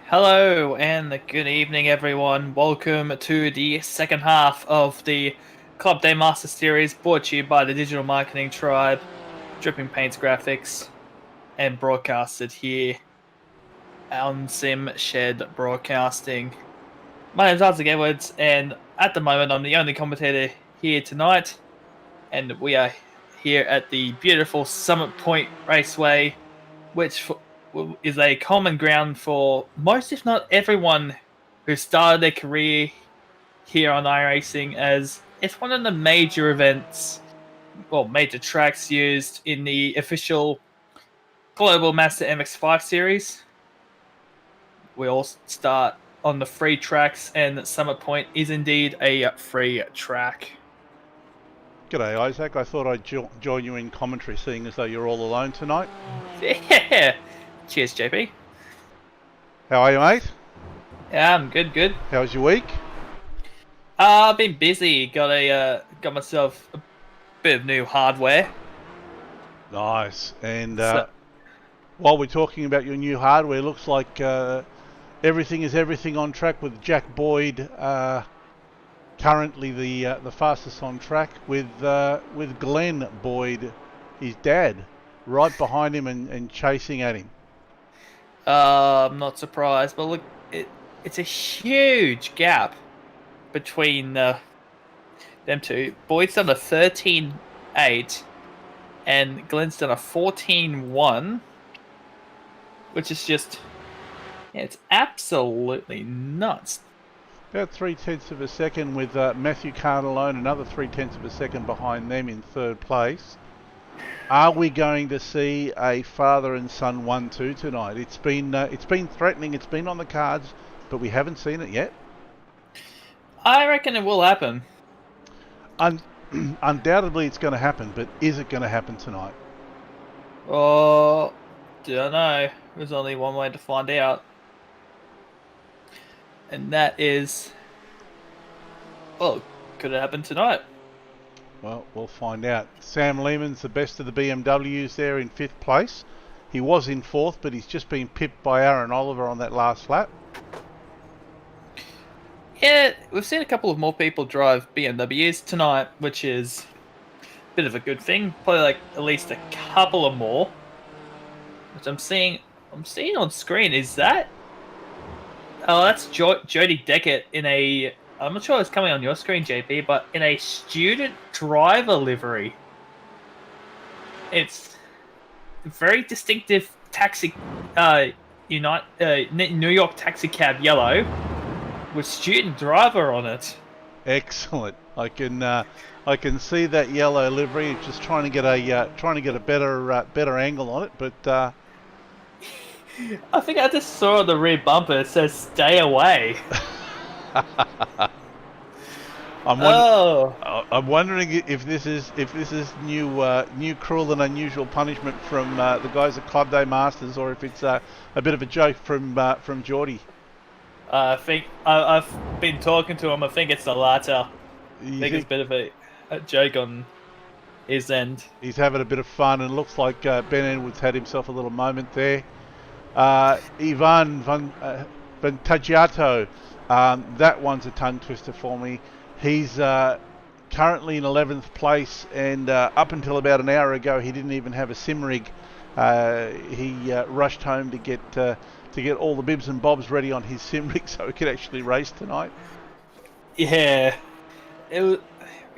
Hello and good evening, everyone. Welcome to the second half of the Club Day Master Series, brought to you by the Digital Marketing Tribe, Dripping Paints Graphics, and broadcasted here on Sim Shed Broadcasting. My name is Isaac Edwards, and at the moment, I'm the only commentator here tonight, and we are here at the beautiful Summit Point Raceway, which is a common ground for most, if not everyone, who started their career here on iRacing, as it's one of the major events, well, major tracks used in the official Global Master MX5 series. We all start on the free tracks, and Summit Point is indeed a free track. G'day, Isaac. I thought I'd join you in commentary, seeing as though you're all alone tonight. Yeah. Cheers, JP. How are you, mate? Yeah, I'm good. How's your week? I've been busy. Got myself a bit of new hardware. Nice. And So, while we're talking about your new hardware, looks like everything is everything on track with Jack Boyd currently the fastest on track with Glenn Boyd, his dad, right behind him and chasing at him. I'm not surprised, but look, it's a huge gap between them two. Boyd's done a 13.8, and Glenn's done a 14.1, which is just, yeah, it's absolutely nuts. About 3/10 of a second with Matthew Carnelone, another 3/10 of a second behind them in third place. Are we going to see a father and son 1-2 tonight? It's been threatening. It's been on the cards, but we haven't seen it yet. I reckon it will happen. Undoubtedly, it's going to happen, but is it going to happen tonight? Oh, don't know. There's only one way to find out, and that is, well, could it happen tonight? Well, we'll find out. Sam Lehman's the best of the BMWs there in 5th place. He was in 4th, but he's just been pipped by Aaron Oliver on that last lap. Yeah, we've seen a couple of more people drive BMWs tonight, which is a bit of a good thing. Probably like at least a couple of more. Which I'm seeing on screen. Is that? Oh, that's Jody Deckett in a. I'm not sure it's coming on your screen, JP, but in a student driver livery. It's a very distinctive taxi, New York taxi cab yellow with student driver on it. Excellent. I can see that yellow livery. Just trying to get a better angle on it, but. I think I just saw the rear bumper. It says "Stay away." I'm wondering if this is new cruel and unusual punishment from the guys at Club Day Masters, or if it's a bit of a joke from Geordie. I think I've been talking to him. I think it's the latter. I think it's a bit of a joke on his end. He's having a bit of fun, and looks like Ben Edwards had himself a little moment there. Ivan Van Tagliato, that one's a tongue twister for me. He's currently in 11th place, and up until about an hour ago, he didn't even have a sim rig. He rushed home to get all the bibs and bobs ready on his sim rig so he could actually race tonight. Yeah, he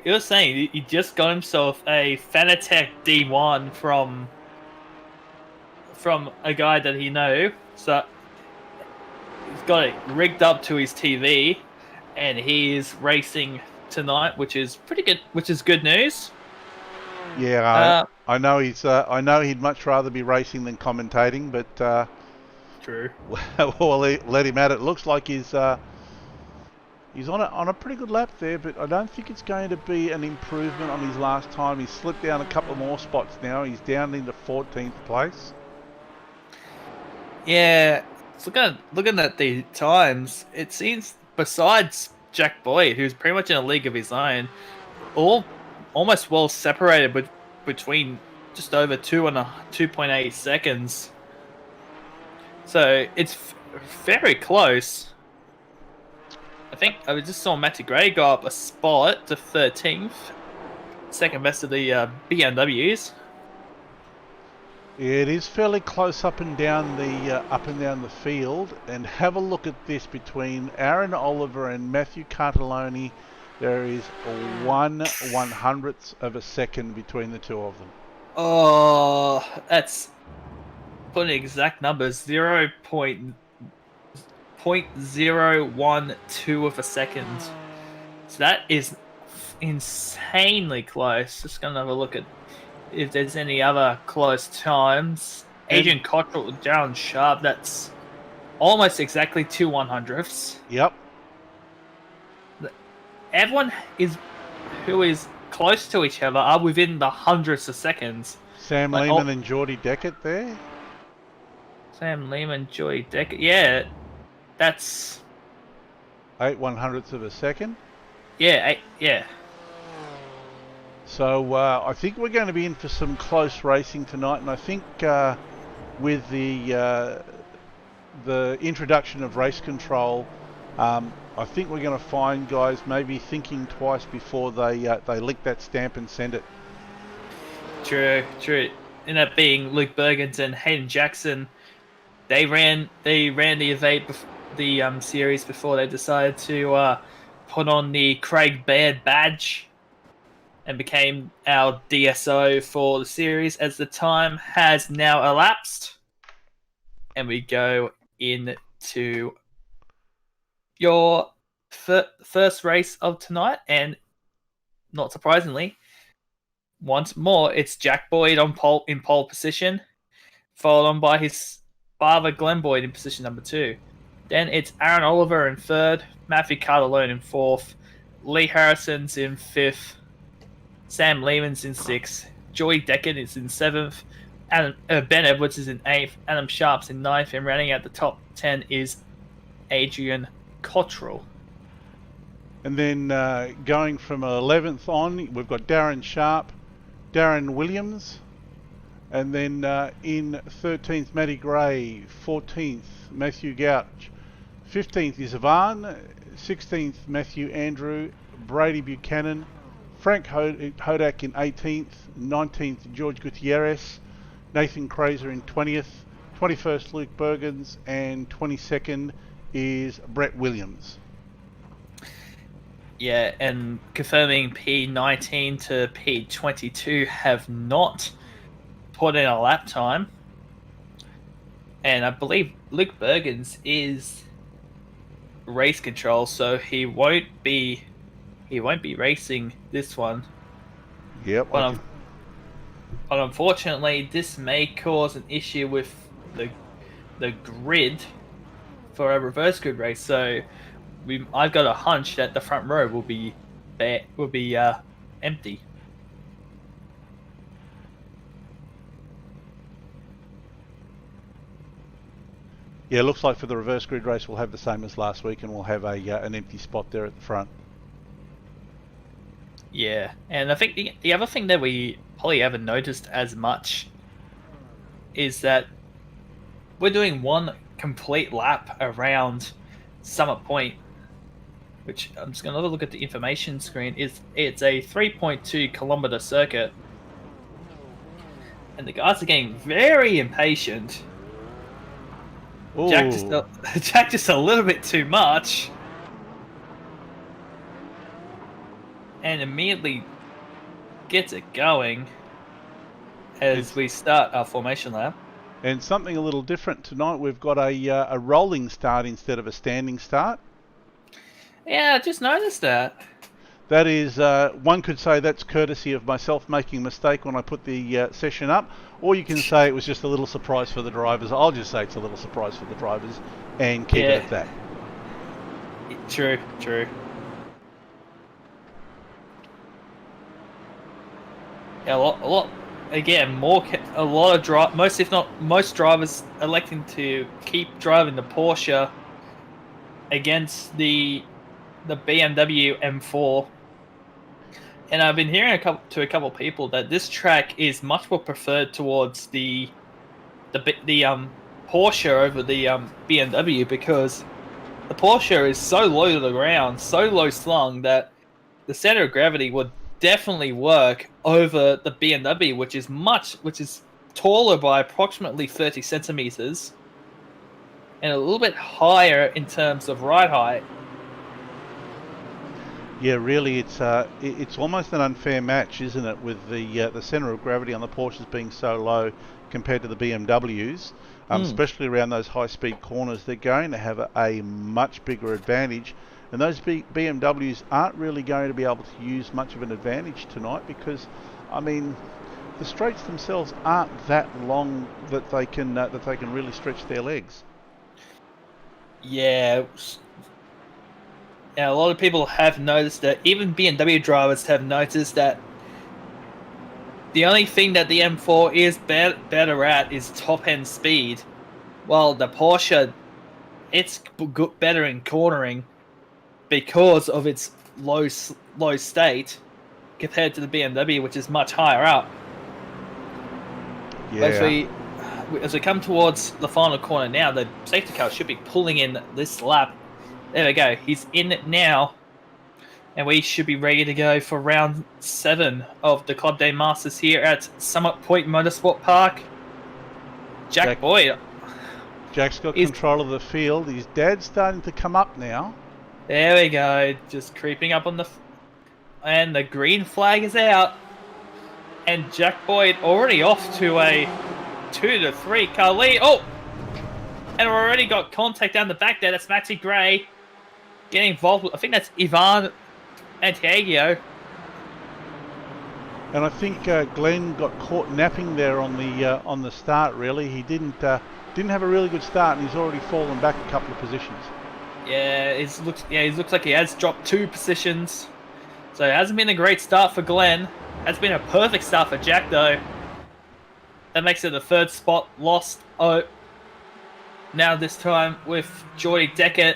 was saying he just got himself a Fanatec D1 from a guy that he knows. So he's got it rigged up to his TV, and he is racing tonight, which is pretty good. Which is good news. Yeah, I know I know he'd much rather be racing than commentating, but true. Well, let him at it. Looks like he's on a pretty good lap there, but I don't think it's going to be an improvement on his last time. He's slipped down a couple more spots now. He's down into 14th place. Yeah, looking at the times, it seems besides Jack Boyd, who's pretty much in a league of his own, all almost well separated between just over 2.8 seconds. So it's very close. I think I just saw Matty Gray go up a spot to 13th, second best of the BMWs. It is fairly close up and down the field, and have a look at this between Aaron Oliver and Matthew Cartellone. There is 1/100th of a second between the two of them. Oh, that's putting exact numbers 0.012 of a second. So that is insanely close. Just gonna have a look at if there's any other close times. Adrian Cottrell with Darren Sharp, that's almost exactly 2/100ths. Yep. Everyone who is close to each other are within the hundredths of seconds. Sam Lehman and Geordie Deckett there. Sam Lehman, Joy Deck. Yeah, that's 8/100ths of a second. yeah. So I think we're going to be in for some close racing tonight, and I think with the introduction of race control, I think we're going to find guys maybe thinking twice before they lick that stamp and send it. True. Ended up being Luke Bergens and Hayden Jackson. They ran the event, the series before they decided to put on the Craig Baird badge and became our DSO for the series, as the time has now elapsed. And we go into your first race of tonight, and not surprisingly, once more, it's Jack Boyd in pole position, followed on by his father Glenn Boyd in position number 2. Then it's Aaron Oliver in 3rd, Matthew Cartellone in 4th, Lee Harrison's in 5th, Sam Lehman's in 6th, Joey Deckett is in 7th, Ben Edwards is in 8th, Adam Sharp's in 9th, and rounding out the top 10 is Adrian Cottrell. And then going from 11th on, we've got Darren Sharp, Darren Williams, and then in 13th, Matty Gray, 14th, Matthew Gouch, 15th is Ivan, 16th, Matthew Andrew, Brady Buchanan, Frank Hodak in 18th, 19th, George Gutierrez, Nathan Kraser in 20th, 21st, Luke Bergens, and 22nd is Brett Williams. Yeah, and confirming P19 to P22 have not put in a lap time. And I believe Luke Bergens is race control, so he won't be racing this one. Yep. But unfortunately, this may cause an issue with the grid for a reverse grid race. So I've got a hunch that the front row will be empty. Yeah, looks like for the reverse grid race we'll have the same as last week, and we'll have an empty spot there at the front. Yeah, and I think the other thing that we probably haven't noticed as much is that we're doing one complete lap around Summit Point, which I'm just going to have a look at the information screen. It's a 3.2 kilometer circuit, and the guys are getting very impatient. Jack just a little bit too much, and immediately gets it going as we start our formation lap. And something a little different tonight, we've got a rolling start instead of a standing start. Yeah, I just noticed that. That is, one could say that's courtesy of myself making a mistake when I put the session up, or you can say it was just a little surprise for the drivers. I'll just say it's a little surprise for the drivers and keep it at that. True. Yeah, most if not most drivers electing to keep driving the Porsche against the BMW M4. And I've been hearing to a couple of people that this track is much more preferred towards the Porsche over the BMW, because the Porsche is so low to the ground, so low slung, that the center of gravity would definitely work over the BMW, which is taller by approximately 30 centimeters and a little bit higher in terms of ride height. Yeah, really, it's almost an unfair match, isn't it? With the center of gravity on the Porsches being so low compared to the BMWs, especially around those high-speed corners, they're going to have a much bigger advantage. And those BMWs aren't really going to be able to use much of an advantage tonight because, I mean, the straights themselves aren't that long that they can really stretch their legs. Yeah. Yeah, a lot of people have noticed that. Even BMW drivers have noticed that the only thing that the M4 is better at is top-end speed. While the Porsche, it's better in cornering because of its low state compared to the BMW, which is much higher up. Yeah. As we come towards the final corner now, the safety car should be pulling in this lap. There we go. He's in it now. And we should be ready to go for round 7 of the Club Day Masters here at Summit Point Motorsport Park. Jack Boyd. Jack's got control of the field. His dad's starting to come up now. There we go. Just creeping up on the... And the green flag is out. And Jack Boyd already off to a 2 to 3 car lead. Oh! And we've already got contact down the back there. That's Maxi Gray getting involved with... I think that's Ivan Antiagio. And I think Glenn got caught napping there on the start. Really, he didn't have a really good start, and he's already fallen back a couple of positions. Yeah, it looks like he has dropped 2 positions. So it hasn't been a great start for Glenn. It's been a perfect start for Jack, though. That makes it the 3rd spot lost. Oh, now this time with Geordie Deckett.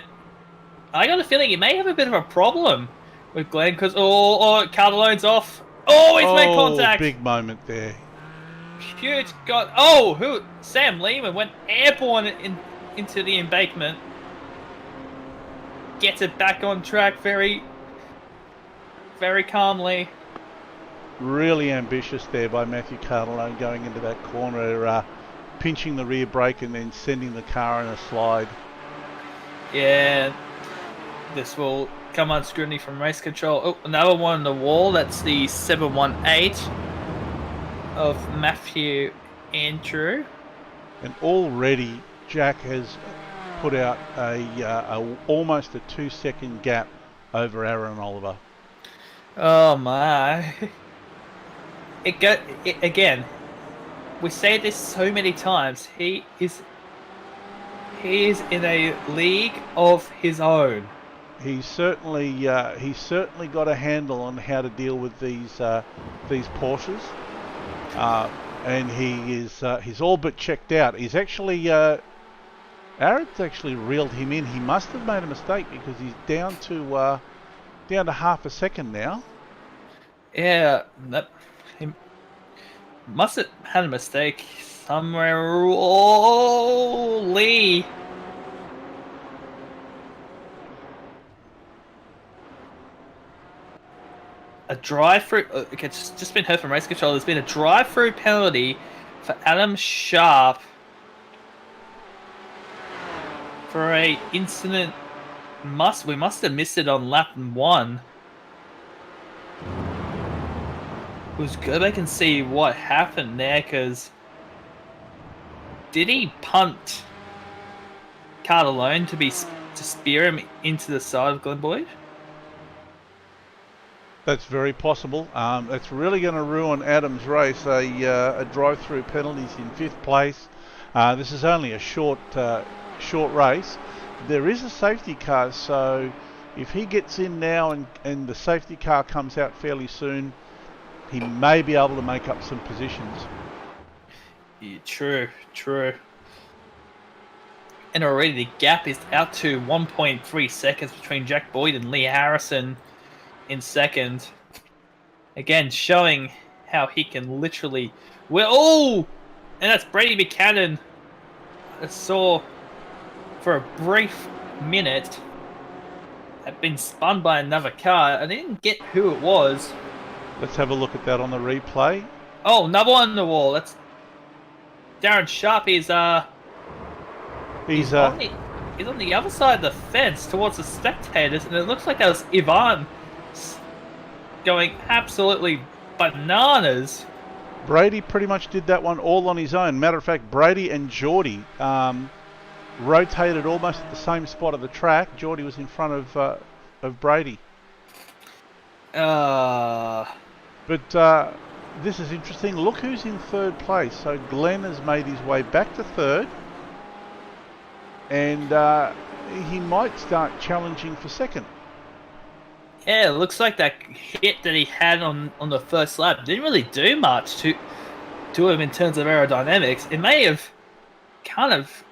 I got a feeling he may have a bit of a problem with Glenn because Cardalone's off. Oh, he's made contact. Big moment there. Huge God. Oh, Sam Lehman went airborne into the embankment. Gets it back on track very, very calmly. Really ambitious there by Matthew Cardalone going into that corner, pinching the rear brake and then sending the car in a slide. Yeah, this will come on scrutiny from race control. Oh, another one on the wall. That's the 718 of Matthew Andrew. And already Jack has put out almost a 2-second gap over Aaron Oliver. Oh my! Again. We say this so many times. He is in a league of his own. He's certainly got a handle on how to deal with these Porsches, and he's all but checked out. He's actually Aaron's actually reeled him in. He must have made a mistake because he's down to half a second now. Yeah, he must have had a mistake somewhere. Oh, Lee. A drive-through. Okay, it's just been heard from race control. There's been a drive-through penalty for Adam Sharp for a incident. We must have missed it on lap 1. Let's go back and see what happened there, because did he punt Cardalone to spear him into the side of Glenn Boyd? That's very possible. It's really going to ruin Adam's race. A drive-through penalties in 5th place. This is only a short race. There is a safety car, so if he gets in now and the safety car comes out fairly soon, he may be able to make up some positions. Yeah, true. And already the gap is out to 1.3 seconds between Jack Boyd and Lee Harrison in 2nd. Again, showing how he can literally... And that's Brady Buchanan. I saw for a brief minute had been spun by another car. I didn't get who it was. Let's have a look at that on the replay. Oh, another one on the wall. That's Darren Sharp. He's He's on the other side of the fence towards the spectators, and it looks like that was Ivan going absolutely bananas. Brady pretty much did that one all on his own. Matter of fact, Brady and Geordie rotated almost at the same spot of the track. Geordie was in front of Brady. But this is interesting. Look who's in third place. So Glenn has made his way back to third. And he might start challenging for second. Yeah, it looks like that hit that he had on the first lap didn't really do much to him in terms of aerodynamics. It may have kind of...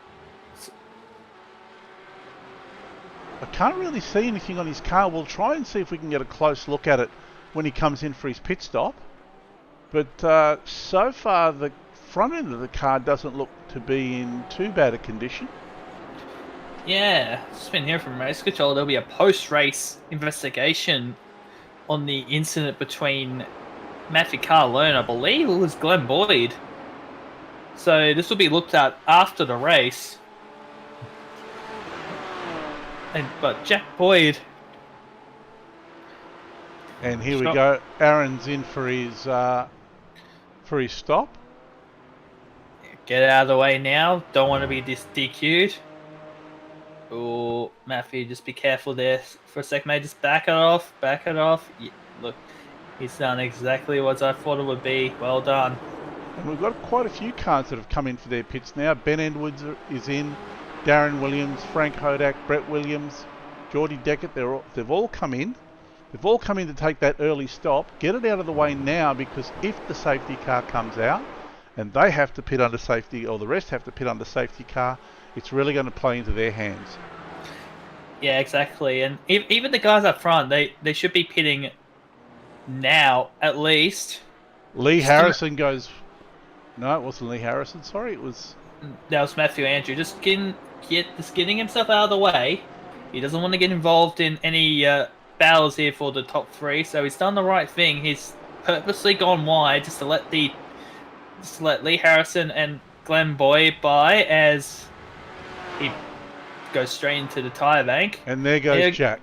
I can't really see anything on his car. We'll try and see if we can get a close look at it when he comes in for his pit stop. But so far, the front end of the car doesn't look to be in too bad a condition. Yeah, just been hearing from Race Control. There'll be a post-race investigation on the incident between Matthew Carlone, I believe it was Glenn Boyd. So this will be looked at after the race. But Jack Boyd. And here we go. Aaron's in for his stop. Get out of the way now. Don't want to be DQ'd. Oh, Matthew, just be careful there for a sec, mate. Just back it off. Back it off. Yeah, look, he's done exactly what I thought it would be. Well done. And we've got quite a few cars that have come in for their pits now. Ben Edwards is in. Darren Williams, Frank Hodak, Brett Williams, Geordie Deckett. They've all come in. They've all come in to take that early stop. Get it out of the way now, because if the safety car comes out and they have to pit under safety, or the rest have to pit under safety car, it's really going to play into their hands. Yeah, exactly. And even the guys up front, they should be pitting now, at least. Lee Harrison goes... No, it wasn't Lee Harrison. Sorry, it was... That was Matthew Andrew. Just getting himself out of the way. He doesn't want to get involved in any battles here for the top three, so he's done the right thing. He's purposely gone wide just to let Lee Harrison and Glenn Boyd by as he goes straight into the tyre bank. And there goes Jack.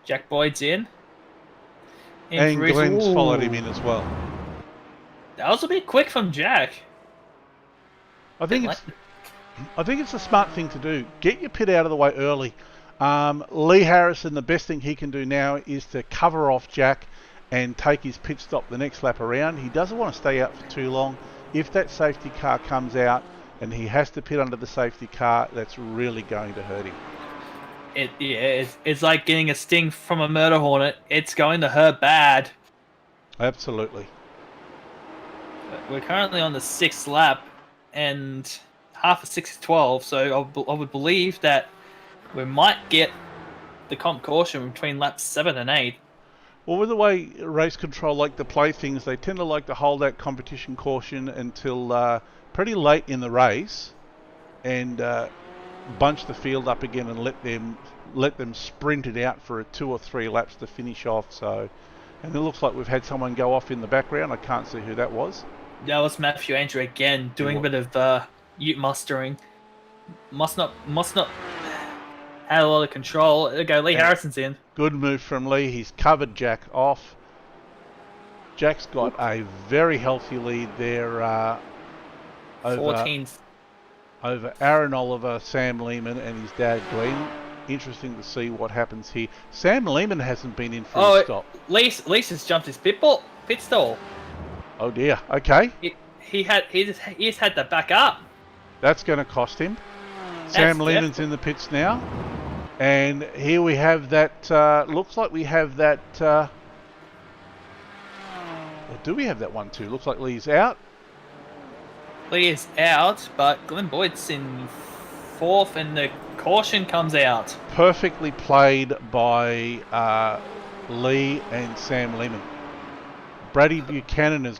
Jack Boyd's in. And Glenn's followed him in as well. That was a bit quick from Jack. I think it's a smart thing to do. Get your pit out of the way early. Lee Harrison, the best thing he can do now is to cover off Jack and take his pit stop the next lap around. He doesn't want to stay out for too long. If that safety car comes out and he has to pit under the safety car, that's really going to hurt him. It's like getting a sting from a murder hornet. It's going to hurt bad. Absolutely. We're currently on the 6th lap, and half of 6 is 12, so I would believe that we might get the comp caution between laps 7 and 8. Well, with the way Race Control like to play things, they tend to like to hold that competition caution until pretty late in the race, and bunch the field up again and let them sprint it out for 2 or 3 laps to finish off. So, and it looks like we've had someone go off in the background. I can't see who that was. That was Matthew Andrew again, doing a bit of ute mustering. Must not had a lot of control. There we go, Lee Harrison's in. Good move from Lee. He's covered Jack off. Jack's got a very healthy lead there over Aaron Oliver, Sam Lehman, and his dad Glenn. Interesting to see what happens here. Sam Lehman hasn't been in for his stop. Lisa's jumped his pit stall. Oh dear. Okay. He just had to back up. That's going to cost him. Sam Lehman's in the pits now. And here we have that, looks like we have that, or do we have that one too? Looks like Lee's out. Lee is out, but Glenn Boyd's in 4th and the caution comes out. Perfectly played by Lee and Sam Lehman. Brady Buchanan has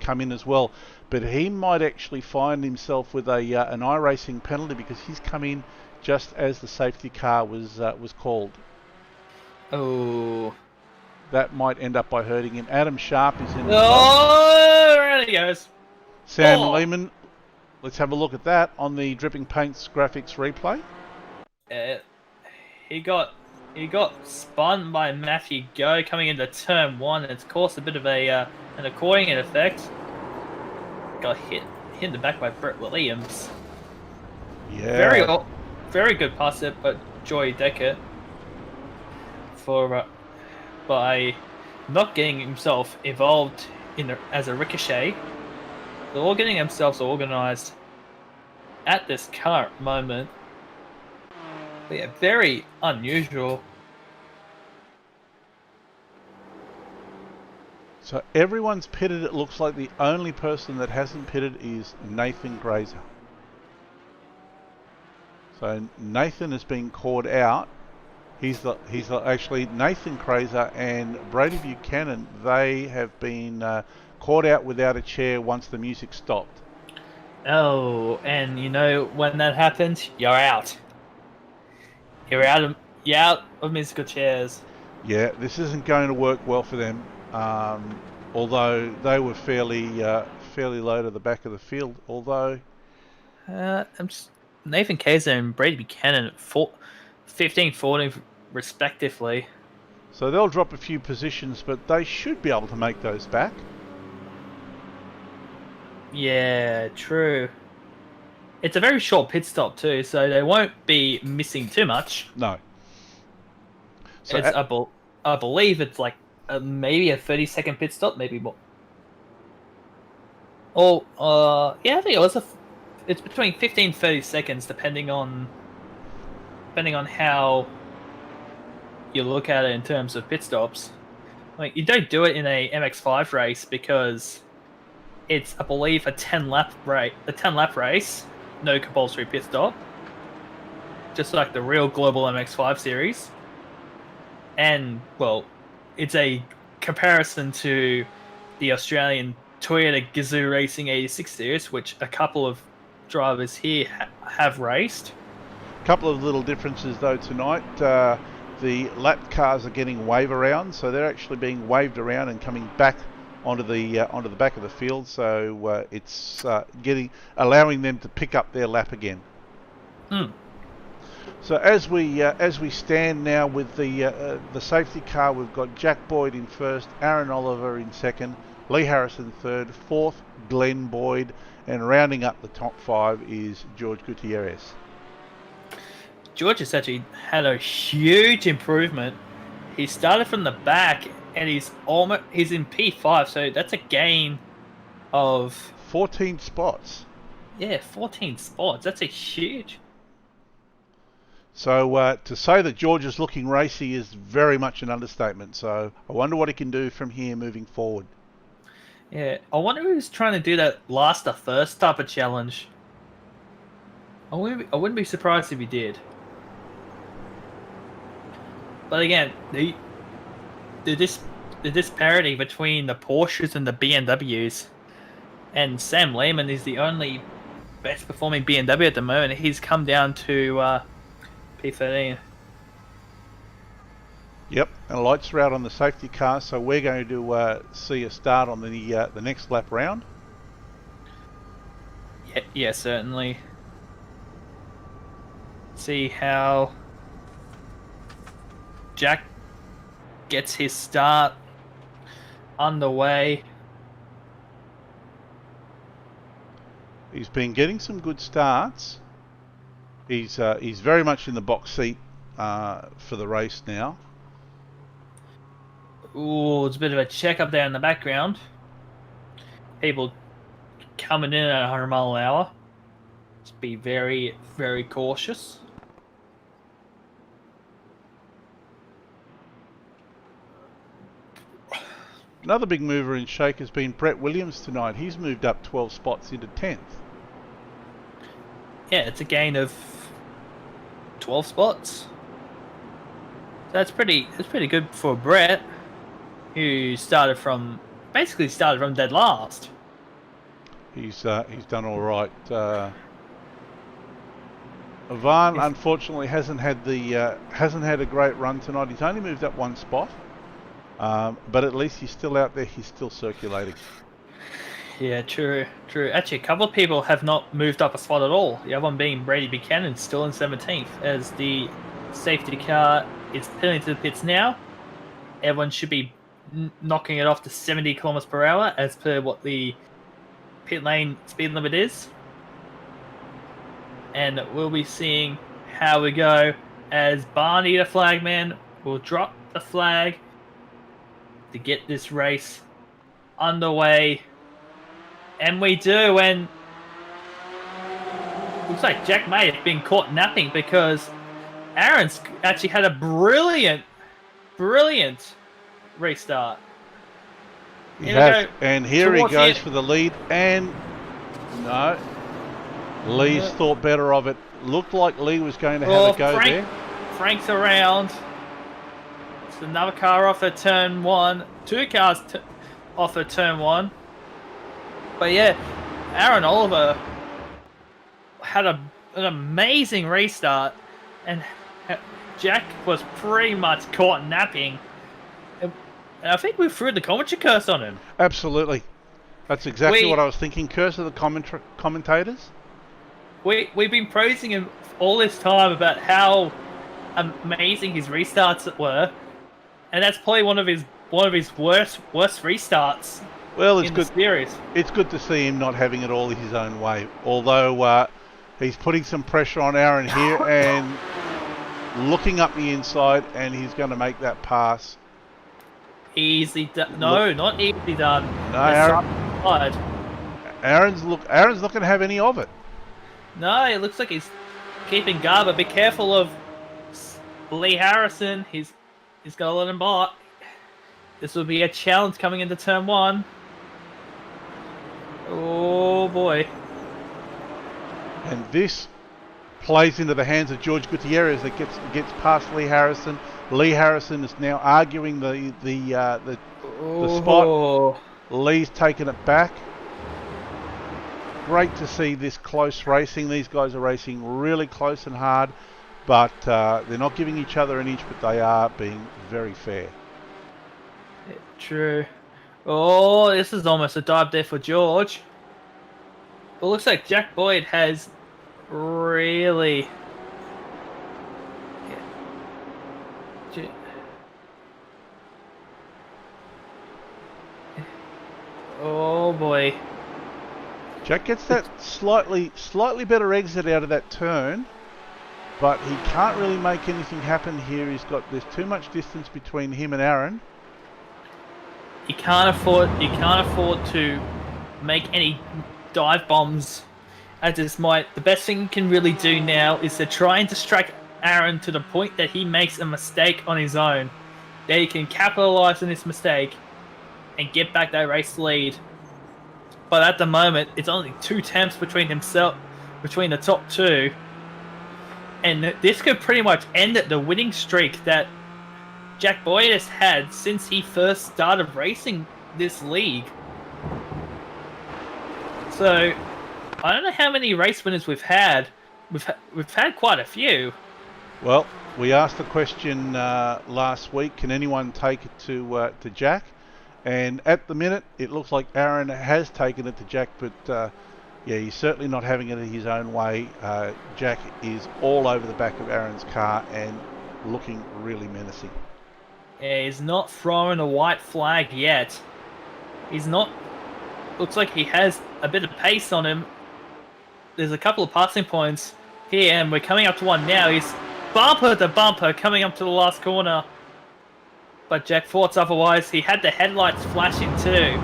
come in as well, but he might actually find himself with an iRacing penalty because he's come in just as the safety car was called. Oh. That might end up by hurting him. Adam Sharp is in as well. Oh, around he goes. Sam Oh. Lehman, let's have a look at that on the Dripping Paints graphics replay. He got spun by Matthew Go coming into turn 1. It's caused a bit of an accordion effect. Got hit in the back by Brett Williams. Yeah. Very good pass it, but Joy Decker for by not getting himself involved as a ricochet. They're all getting themselves organised at this current moment. But yeah, very unusual. So everyone's pitted. It looks like the only person that hasn't pitted is Nathan Grazer. So Nathan has been called out. Actually Nathan Grazer and Brady Buchanan. They have been caught out without a chair once the music stopped. Oh, and you know when that happens, you're out. You're out of musical chairs. Yeah, this isn't going to work well for them. Although they were fairly low to the back of the field. Although Nathan Kaiser and Brady Buchanan at 15-14 respectively. So they'll drop a few positions, but they should be able to make those back. Yeah, true. It's a very short pit stop too, so they won't be missing too much. No. So I believe it's like maybe a 30-second pit stop, maybe more. Oh, yeah, I think it's between 15 and 30 seconds, depending on how you look at it in terms of pit stops. Like, you don't do it in a MX5 race because it's, I believe, a 10 lap race, no compulsory pit stop, just like the real global MX5 series. And well, it's a comparison to the Australian Toyota Gazoo Racing 86 series, which a couple of drivers here have raced. A couple of little differences though tonight. The lap cars are getting wave around, so they're actually being waved around and coming back onto the back of the field. So it's allowing them to pick up their lap again. So as we stand now with the safety car, we've got Jack Boyd in first, Aaron Oliver in second, Lee Harrison third, fourth Glenn Boyd, and rounding up the top 5 is George Gutierrez. George has actually had a huge improvement. He started from the back and he's in P5, so that's a gain of 14 spots. Yeah, 14 spots. That's a huge. So to say that George is looking racy is very much an understatement. So I wonder what he can do from here moving forward. Yeah, I wonder if he's trying to do that last to first type of challenge. I wouldn't be surprised if he did. But again, the disparity between the Porsches and the BMWs, and Sam Lehman is the only best performing BMW at the moment. He's come down to P13. Yep, and lights are out on the safety car, so we're going to see a start on the next lap round. Yeah, certainly. See how Jack gets his start underway. He's been getting some good starts. He's very much in the box seat for the race now. Ooh, it's a bit of a check up there in the background. People coming in at 100 mile an hour. Just be very, very cautious. Another big mover in shake has been Brett Williams tonight. He's moved up 12 spots into 10th. Yeah, it's a gain of 12 spots. That's pretty good for Brett, who started from basically started from dead last. He's done all right. Ivan unfortunately hasn't had a great run tonight. He's only moved up one spot, but at least he's still out there. He's still circulating. Yeah, true. Actually, a couple of people have not moved up a spot at all. The other one being Brady Buchanan, still in 17th, as the safety car is pulling to the pits now. Everyone should be knocking it off to 70 kilometers per hour, as per what the pit lane speed limit is. And we'll be seeing how we go, as Barney, the flagman, will drop the flag to get this race underway. And we do, and looks like Jack may have been caught napping, because Aaron's actually had a brilliant restart. He has, and here he goes for the lead, and no, Lee's thought better of it. Looked like Lee was going to have a go there. Frank's around. It's another car off at turn 1. 2 cars off at turn 1. But yeah, Aaron Oliver had an amazing restart, and Jack was pretty much caught napping. And I think we threw the commentary curse on him. Absolutely. That's exactly what I was thinking. Curse of the commentators. We've been praising him all this time about how amazing his restarts were, and that's probably one of his worst restarts. Well, it's in good. The series. It's good to see him not having it all his own way. Although he's putting some pressure on Aaron here and looking up the inside, and he's going to make that pass. Easy done. No, not easy done. No, Aaron's not going to have any of it. No, it looks like he's keeping guard, but be careful of Lee Harrison. He's going to let him block. This will be a challenge coming into turn 1. Oh boy. And this plays into the hands of George Gutierrez that gets past Lee Harrison. Lee Harrison is now arguing the spot. Lee's taken it back. Great to see this close racing. These guys are racing really close and hard, but they're not giving each other an inch, but they are being very fair. True. Oh, this is almost a dive there for George. It looks like Jack Boyd has really... Oh boy. Jack gets that slightly better exit out of that turn, but he can't really make anything happen here. There's too much distance between him and Aaron. He can't afford to make any dive bombs at this point. The best thing he can really do now is to try and distract Aaron to the point that he makes a mistake on his own. That he can capitalize on this mistake and get back that race lead. But at the moment, it's only 2 attempts between the top 2. And this could pretty much end the winning streak that Jack Boyd has had since he first started racing this league. So, I don't know how many race winners we've had. We've had quite a few. Well, we asked the question last week, can anyone take it to Jack? And at the minute, it looks like Aaron has taken it to Jack, but yeah, he's certainly not having it his own way. Jack is all over the back of Aaron's car and looking really menacing. Yeah, he's not throwing a white flag yet. He's not... Looks like he has a bit of pace on him. There's a couple of passing points here, and we're coming up to one now. He's bumper to bumper coming up to the last corner. But Jack thought otherwise. He had the headlights flashing too,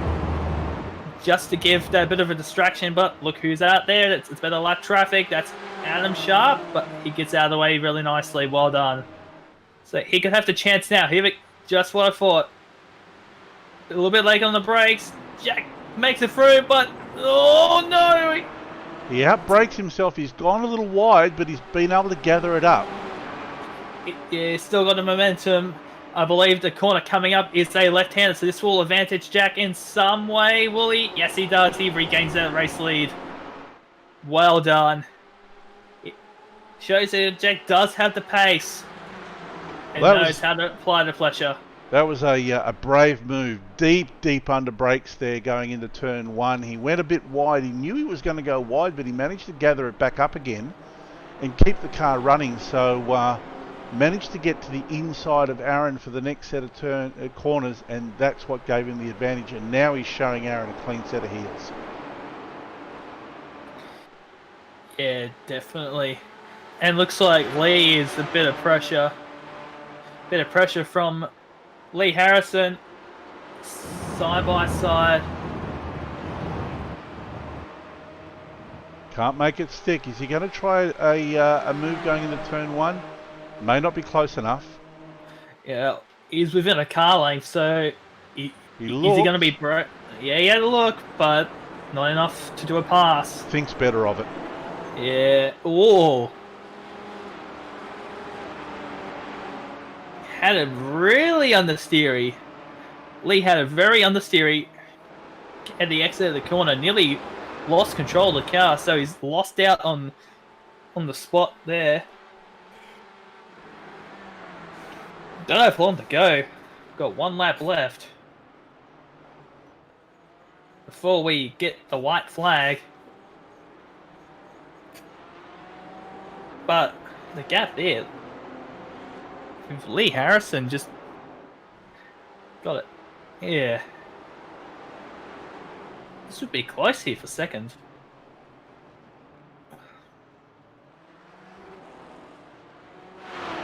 just to give that bit of a distraction. But look who's out there. It's better lap traffic. That's Adam Sharp, but he gets out of the way really nicely. Well done. So he could have the chance now. Here, just what I thought. A little bit late on the brakes. Jack makes it through, but oh no! He outbrakes himself. He's gone a little wide, but he's been able to gather it up. Yeah, he's still got the momentum. I believe the corner coming up is a left-hander, so this will advantage Jack in some way, will he? Yes, he does. He regains that race lead. Well done. It shows that Jack does have the pace and knows how to apply the pressure. That was a brave move. Deep under brakes there going into turn one. He went a bit wide. He knew he was going to go wide, but he managed to gather it back up again and keep the car running. So managed to get to the inside of Aaron for the next set of corners, and that's what gave him the advantage. And now he's showing Aaron a clean set of heels. Yeah, definitely. And looks like Lee is a bit of pressure. Bit of pressure from Lee Harrison. Side by side. Can't make it stick. Is he going to try a move going into turn one? May not be close enough. Yeah, he's within a car length, so is he going to be broke? Yeah, he had a look, but not enough to do a pass. Thinks better of it. Yeah. Ooh. Had it really understeery. Lee had it very understeery at the exit of the corner. Nearly lost control of the car, so he's lost out on the spot there. Don't know how long to go. Got one lap left before we get the white flag. But the gap there, if Lee Harrison just got it. Yeah. This would be close here for second.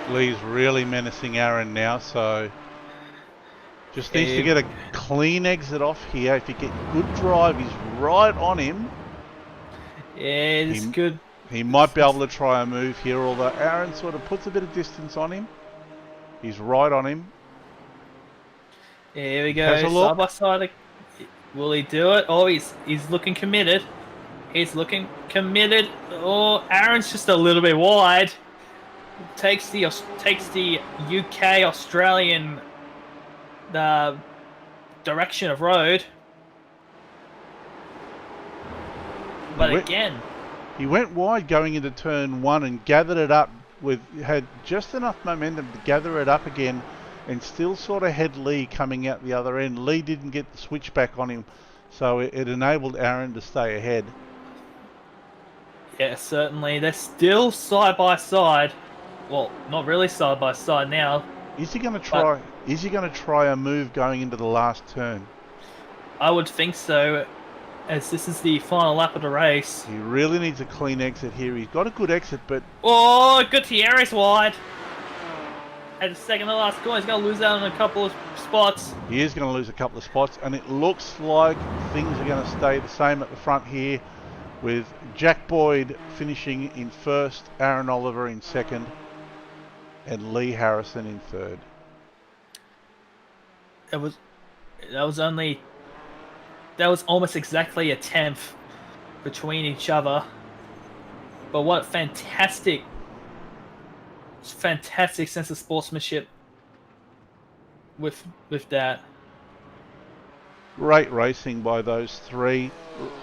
Lee's really menacing Aaron now, so just needs to get a clean exit off here. If he get good drive, he's right on him. Yeah, it's good. He might be able to try a move here, although Aaron sort of puts a bit of distance on him. He's right on him. Yeah, here we go. Side by side. Will he do it? Oh, he's looking committed. He's looking committed. Oh, Aaron's just a little bit wide. Takes the UK Australian direction of road. But again, he went wide going into turn one and gathered it up had just enough momentum to gather it up again and still sort of had Lee coming out the other end. Lee didn't get the switchback on him, so it enabled Aaron to stay ahead. Yeah, certainly. They're still side by side. Well, not really side by side now. Is he going to try? Is he going to try a move going into the last turn? I would think so, as this is the final lap of the race. He really needs a clean exit here. He's got a good exit, but Gutierrez wide. At the second to last corner, he's going to lose out on a couple of spots. He is going to lose a couple of spots, and it looks like things are going to stay the same at the front here, with Jack Boyd finishing in first, Aaron Oliver in second, and Lee Harrison in third. That was almost exactly a tenth between each other. But what fantastic sense of sportsmanship with that. Great racing by those three.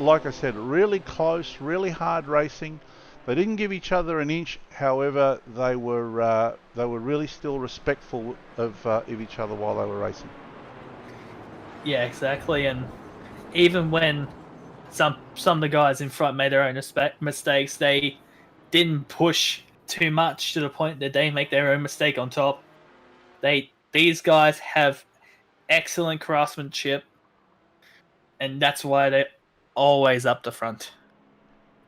Like I said, really close, really hard racing. They didn't give each other an inch. However, they were really still respectful of each other while they were racing. Yeah, exactly. And even when some of the guys in front made their own mistakes, they didn't push too much to the point that they make their own mistake on top. These guys have excellent craftsmanship, and that's why they're always up the front.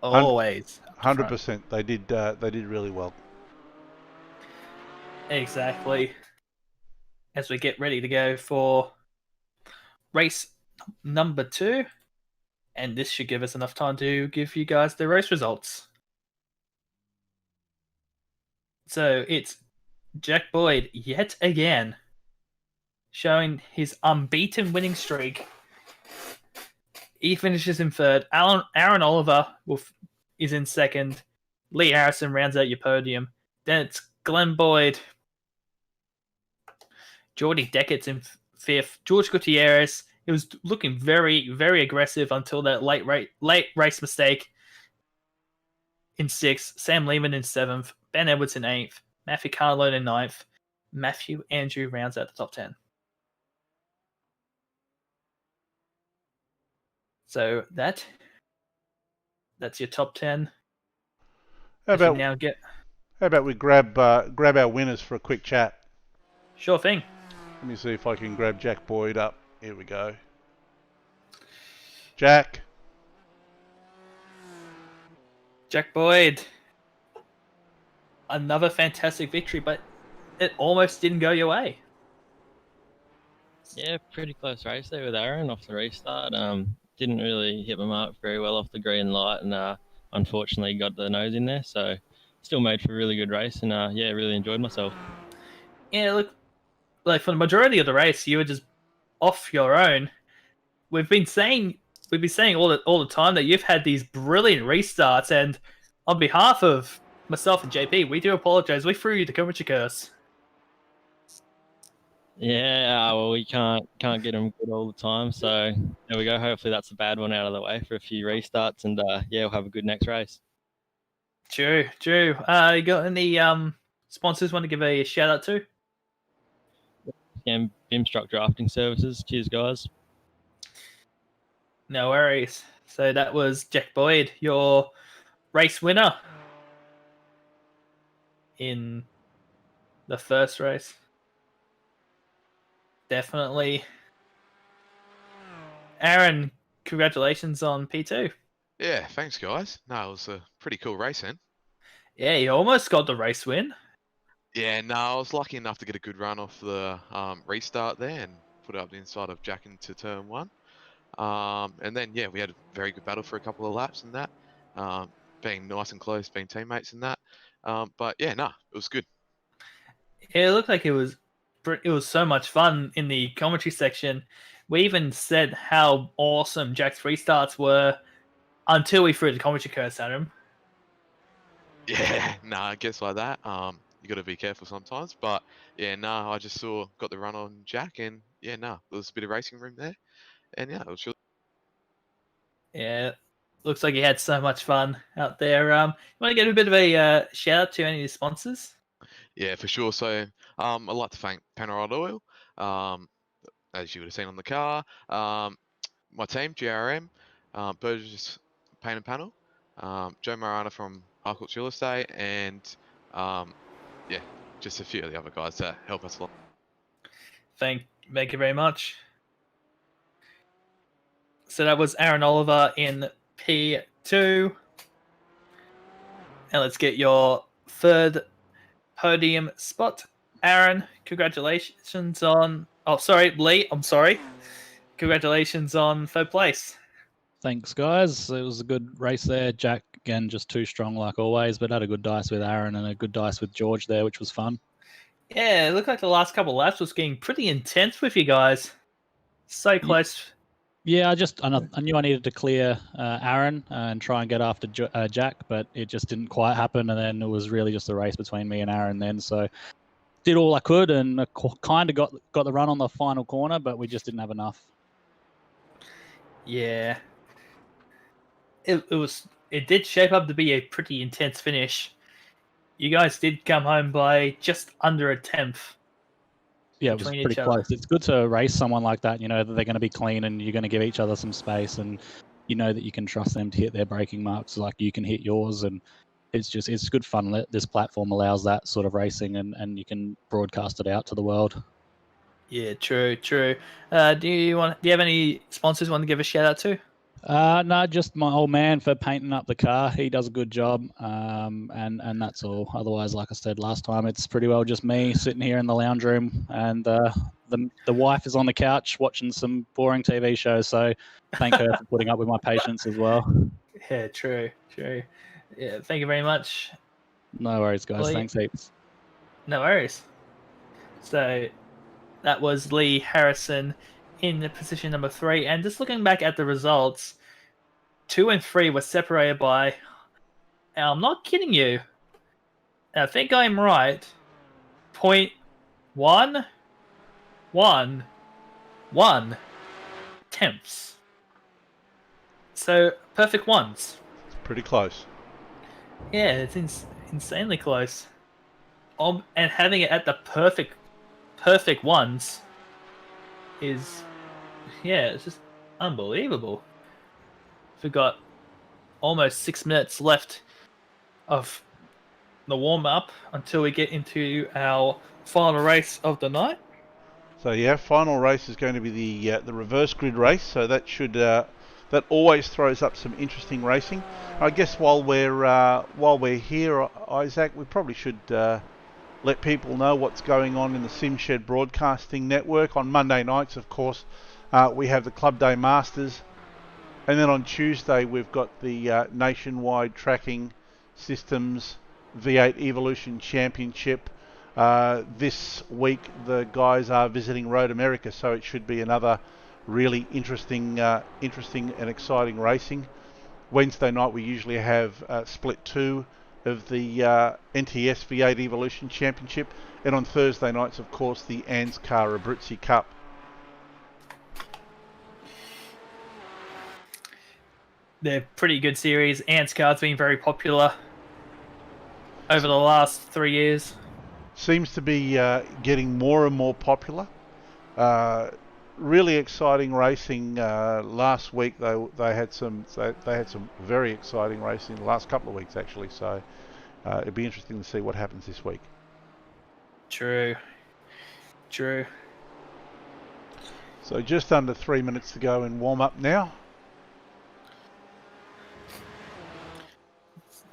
Always. 100%. They did really well. Exactly. As we get ready to go for race number 2, and this should give us enough time to give you guys the race results. So it's Jack Boyd yet again, showing his unbeaten winning streak. He finishes in third. Aaron Oliver is in second. Lee Harrison rounds out your podium. Then it's Glenn Boyd, Jordy Deckett's in fifth. George Gutierrez, he was looking very, very aggressive until that late race mistake in sixth. Sam Lehman in seventh. Ben Edwards in eighth. Matthew Carlone in ninth. Matthew Andrew rounds out the top 10. So that's your top 10. How about now get we grab our winners for a quick chat? Sure thing. Let me see if I can grab Jack Boyd up. Here we go. Jack Boyd. Another fantastic victory, but it almost didn't go your way. Yeah, pretty close race there with Aaron off the restart. Didn't really hit my mark very well off the green light, and unfortunately got the nose in there. So still made for a really good race, and yeah, really enjoyed myself. Yeah, look, like for the majority of the race, you were just off your own. We've been saying all the time that you've had these brilliant restarts, and on behalf of myself and JP, we do apologize. We threw you the commentary curse. Yeah, well, we can't get them good all the time. So there we go. Hopefully that's a bad one out of the way for a few restarts, and yeah, we'll have a good next race. True. You got any sponsors want to give a shout out to? Yeah, Bimstruck Drafting Services. Cheers, guys. No worries. So that was Jack Boyd, your race winner in the first race. Definitely. Aaron, congratulations on P2. Yeah, thanks, guys. No, it was a pretty cool race then. Yeah, you almost got the race win. Yeah, no, I was lucky enough to get a good run off the restart there and put it up the inside of Jack into turn one. And then, yeah, we had a very good battle for a couple of laps and that, being nice and close, being teammates and that. But yeah, no, it was good. Yeah, it looked like it was so much fun in the commentary section. We even said how awesome Jack's restarts were until we threw the commentary curse at him. Yeah, no, it gets like that. You got to be careful sometimes. But yeah, no, I just got the run on Jack, and yeah, no, there was a bit of racing room there, and yeah, it was really. Yeah, looks like you had so much fun out there. You want to get a bit of a shout out to any of the sponsors? Yeah, for sure. So I'd like to thank Panorama Oil, as you would have seen on the car. My team, GRM, Burgess Paint and Panel, Joe Marana from Harcourt's Real Estate, and yeah, just a few of the other guys that help us along. Thank you very much. So that was Aaron Oliver in P2. And let's get your third podium spot. Aaron, congratulations on... Oh, sorry, Lee, I'm sorry. Congratulations on third place. Thanks, guys. It was a good race there. Jack, again, just too strong like always, but had a good dice with Aaron and a good dice with George there, which was fun. Yeah, it looked like the last couple of laps was getting pretty intense with you guys. So close. Yeah, I knew I needed to clear Aaron and try and get after Jack, but it just didn't quite happen. And then it was really just a race between me and Aaron then. So did all I could and kind of got the run on the final corner, but we just didn't have enough. Yeah. It did shape up to be a pretty intense finish. You guys did come home by just under a tenth. Yeah, it was pretty close. It's good to race someone like that, you know, that they're going to be clean and you're going to give each other some space and you know that you can trust them to hit their braking marks like you can hit yours. And it's good fun. This platform allows that sort of racing and you can broadcast it out to the world. Yeah, true. Do you have any sponsors you want to give a shout out to? No, just my old man for painting up the car. He does a good job, and that's all. Otherwise, like I said last time, it's pretty well just me sitting here in the lounge room, and the wife is on the couch watching some boring TV shows. So thank her for putting up with my patience as well. Yeah, true. Yeah, thank you very much. No worries, guys. Thanks heaps. No worries. So that was Lee Harrison in position number 3, and just looking back at the results, 2 and 3 were separated by, I'm not kidding you, I think I'm right, 0.1, 1/10. So perfect ones. It's pretty close. Yeah, it's insanely close. And having it at the perfect ones is, yeah, it's just unbelievable. We've got almost 6 minutes left of the warm up until we get into our final race of the night. So yeah, final race is going to be the reverse grid race. So that should that always throws up some interesting racing. I guess while we're here, Isaac, we probably should let people know what's going on in the SimShed Broadcasting Network. On Monday nights, of course, we have the Club Day Masters, and then on Tuesday we've got the Nationwide Tracking Systems V8 Evolution Championship. This week the guys are visiting Road America, so it should be another really interesting and exciting racing. Wednesday night we usually have split 2 of the NTS V8 Evolution Championship, and on Thursday nights, of course, the Anscar Abruzzi Cup. They're pretty good series. Anscar's been very popular over the last 3 years. Seems to be getting more and more popular. Really exciting racing last week. They had some very exciting racing the last couple of weeks actually. So it'd be interesting to see what happens this week. True. So just under 3 minutes to go in warm up now.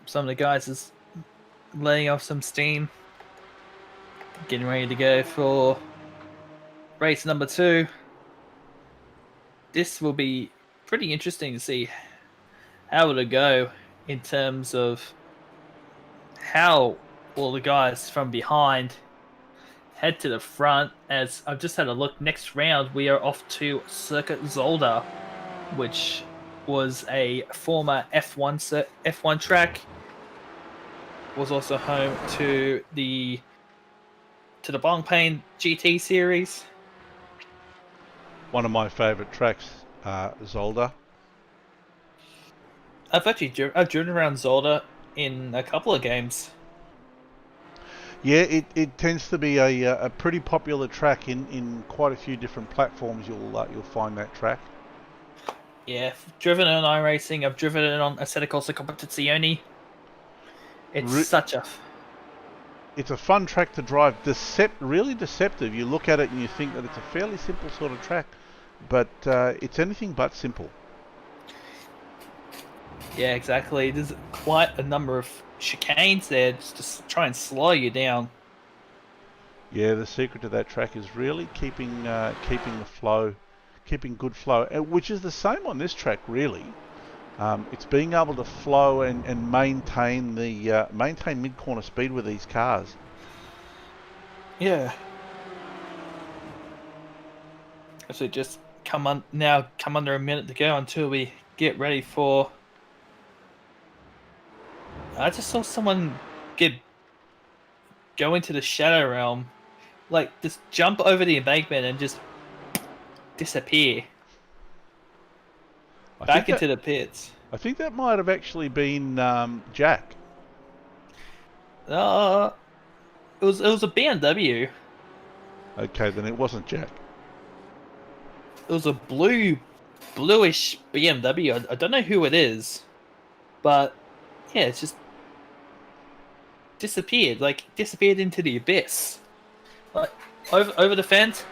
Some of the guys is letting off some steam, getting ready to go for race number 2. This will be pretty interesting to see how it'll go in terms of how all the guys from behind head to the front. As I've just had a look, next round we are off to Circuit Zolder, which was a former F1 track. Was also home to the Bongpain GT series. One of my favourite tracks, Zolder. I've driven around Zolder in a couple of games. Yeah, it tends to be a pretty popular track in quite a few different platforms. You'll find that track. Yeah, I've driven it on iRacing. I've driven it on Assetto Corsa Competizione. It's It's a fun track to drive. Really deceptive. You look at it and you think that it's a fairly simple sort of track, but it's anything but simple. Yeah, exactly. There's quite a number of chicanes there just to try and slow you down. Yeah, the secret to that track is really keeping the flow, keeping good flow, which is the same on this track really. It's being able to flow and maintain mid-corner speed with these cars. Yeah. So just come under a minute to go until we get ready for. I just saw someone go into the Shadow Realm, like just jump over the embankment and just disappear back into the pits. I think that might have actually been Jack. It was a BMW. Okay, then it wasn't Jack. It was a bluish BMW. I don't know who it is, but yeah, it's just disappeared into the abyss. Like over the fence,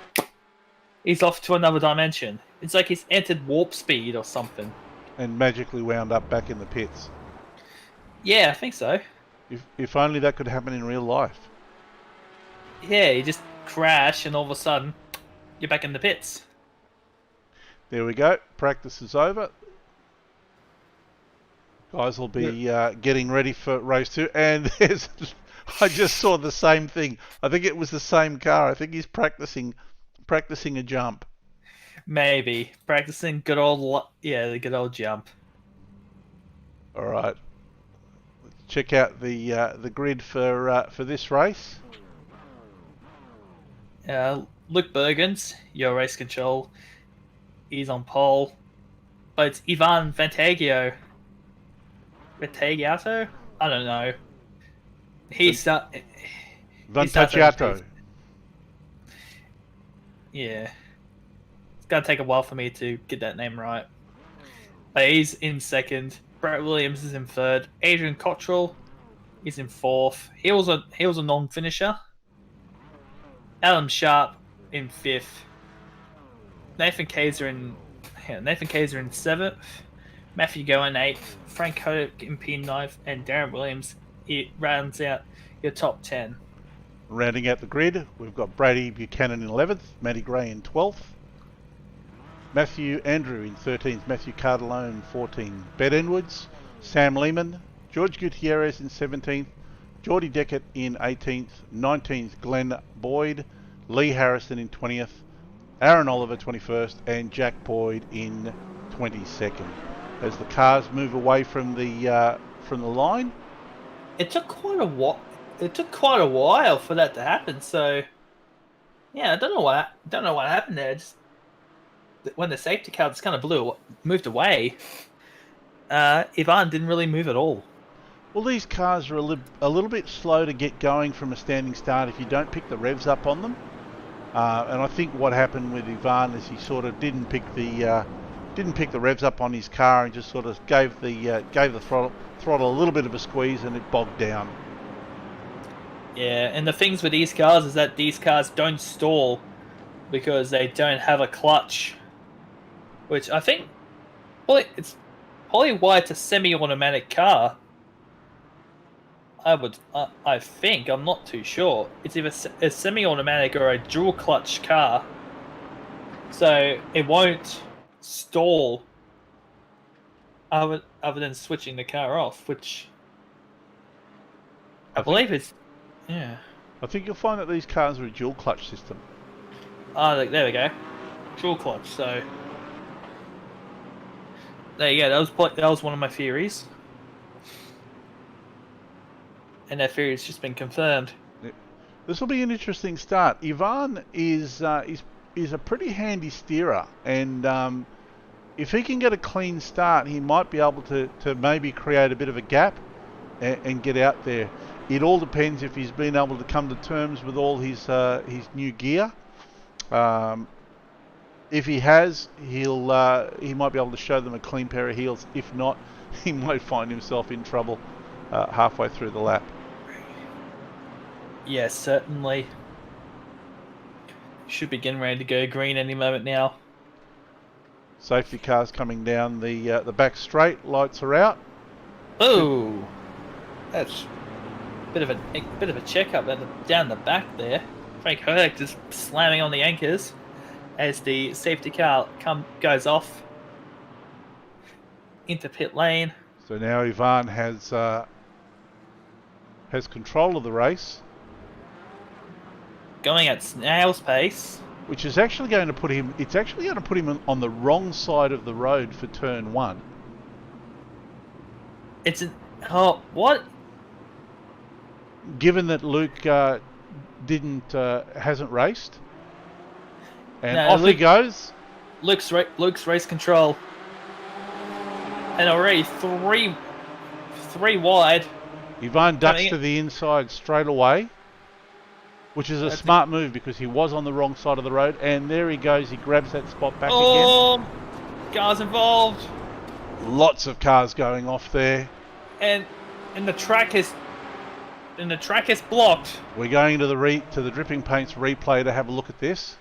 he's off to another dimension. It's like he's entered warp speed or something. And magically wound up back in the pits. Yeah, I think so. If only that could happen in real life. Yeah, you just crash and all of a sudden you're back in the pits. There we go. Practice is over. Guys will be getting ready for race 2. And I just saw the same thing. I think it was the same car. I think he's practicing a jump. Maybe practicing the good old jump. All right. Let's check out the grid for this race. Luke Bergens, your race control. He's on pole. But it's Ivan Vantagiato. I don't know. He starts. Vantagiato. Yeah. It's going to take a while for me to get that name right. But he's in second. Brett Williams is in third. Adrian Cottrell is in fourth. He was a non-finisher. Adam Sharp in fifth. Nathan Kaiser in seventh. Matthew Go in eighth. Frank Kodak in P9th, and Darren Williams rounds out your top 10. Rounding out the grid, we've got Brady Buchanan in 11th, Matty Gray in 12th, Matthew Andrew in 13th, Matthew Cardilone in 14th, Ben Edwards, Sam Lehman, George Gutierrez in 17th, Geordie Deckett in 18th, 19th Glenn Boyd, Lee Harrison in 20th, Aaron Oliver 21st, and Jack Boyd in 22nd. As the cars move away from the line, It took quite a while. It took quite a while for that to happen. So, yeah, I don't know what happened there. Just when the safety car just kind of moved away, Ivan didn't really move at all. well, these cars are a little bit slow to get going from a standing start if you don't pick the revs up on them. And I think what happened with Ivan is he sort of didn't pick the revs up on his car and just sort of gave the throttle a little bit of a squeeze, and it bogged down. Yeah, and the things with these cars is that these cars don't stall because they don't have a clutch, which I think, well, it's probably why it's a semi-automatic car. I think, I'm not too sure. It's either a semi-automatic or a dual clutch car, so it won't stall other than switching the car off, which I believe it's, yeah. I think you'll find that these cars are a dual clutch system. Oh, there we go. Dual clutch, so there you go. That was one of my theories. And that theory's just been confirmed. This will be an interesting start. Ivan is a pretty handy steerer, and if he can get a clean start, he might be able to maybe create a bit of a gap and get out there. It all depends if he's been able to come to terms with all his new gear. If he has, he might be able to show them a clean pair of heels. If not, he might find himself in trouble halfway through the lap. Yes, certainly. Should be getting ready to go green any moment now. Safety cars coming down the back straight. Lights are out. Oh, that's a bit of a checkup down the back there. Frank Kodak just slamming on the anchors as the safety car goes off into pit lane. So now Ivan has control of the race, going at snail's pace, which is actually going to put him. It's actually going to put him on the wrong side of the road for turn one. What? Given that Luke hasn't raced, and off he goes. Luke's race control, and already three wide. Ivan ducks to the inside straight away, which is a smart move because he was on the wrong side of the road, and there he goes. He grabs that spot back again. Cars involved. Lots of cars going off there, and the track is blocked. We're going to the Dripping Paints replay to have a look at this.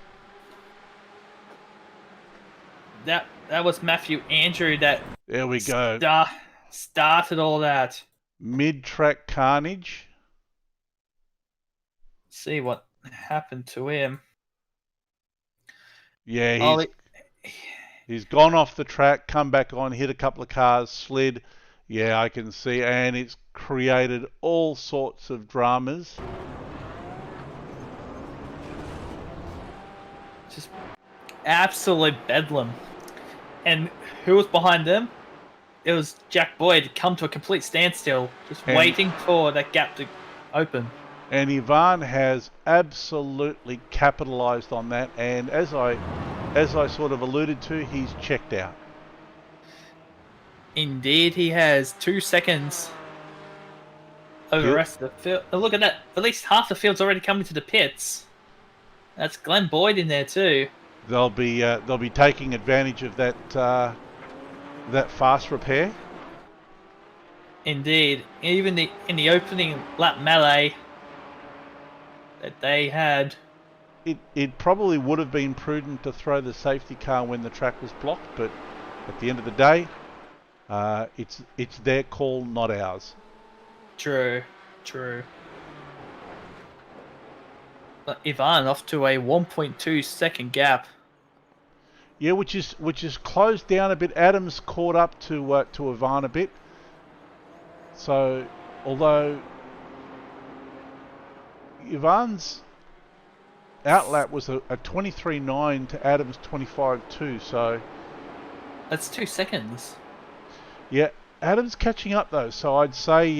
That was Matthew Andrew that. There we go. Started all that. Mid-track carnage. See what happened to him. Yeah, he's gone off the track, come back on, hit a couple of cars, slid. Yeah, I can see, and it's created all sorts of dramas. Just absolute bedlam. And who was behind them? It was Jack Boyd come to a complete standstill, just waiting for that gap to open. And Ivan has absolutely capitalized on that, and as I sort of alluded to, he's checked out. Indeed, he has 2 seconds over the rest of the field. Look at that. At least half the field's already coming to the pits. That's Glenn Boyd in there too. They'll be taking advantage of that fast repair. Indeed, even in the opening lap melee that they had, it probably would have been prudent to throw the safety car when the track was blocked, but at the end of the day, it's their call, not ours. True. But Ivan off to a 1.2 second gap. Yeah, which is closed down a bit. Adams caught up to Ivan a bit. So, although Ivan's outlap was a 23.9 to Adams' 25.2, so That's 2 seconds. yeah, Adams catching up though. So I'd say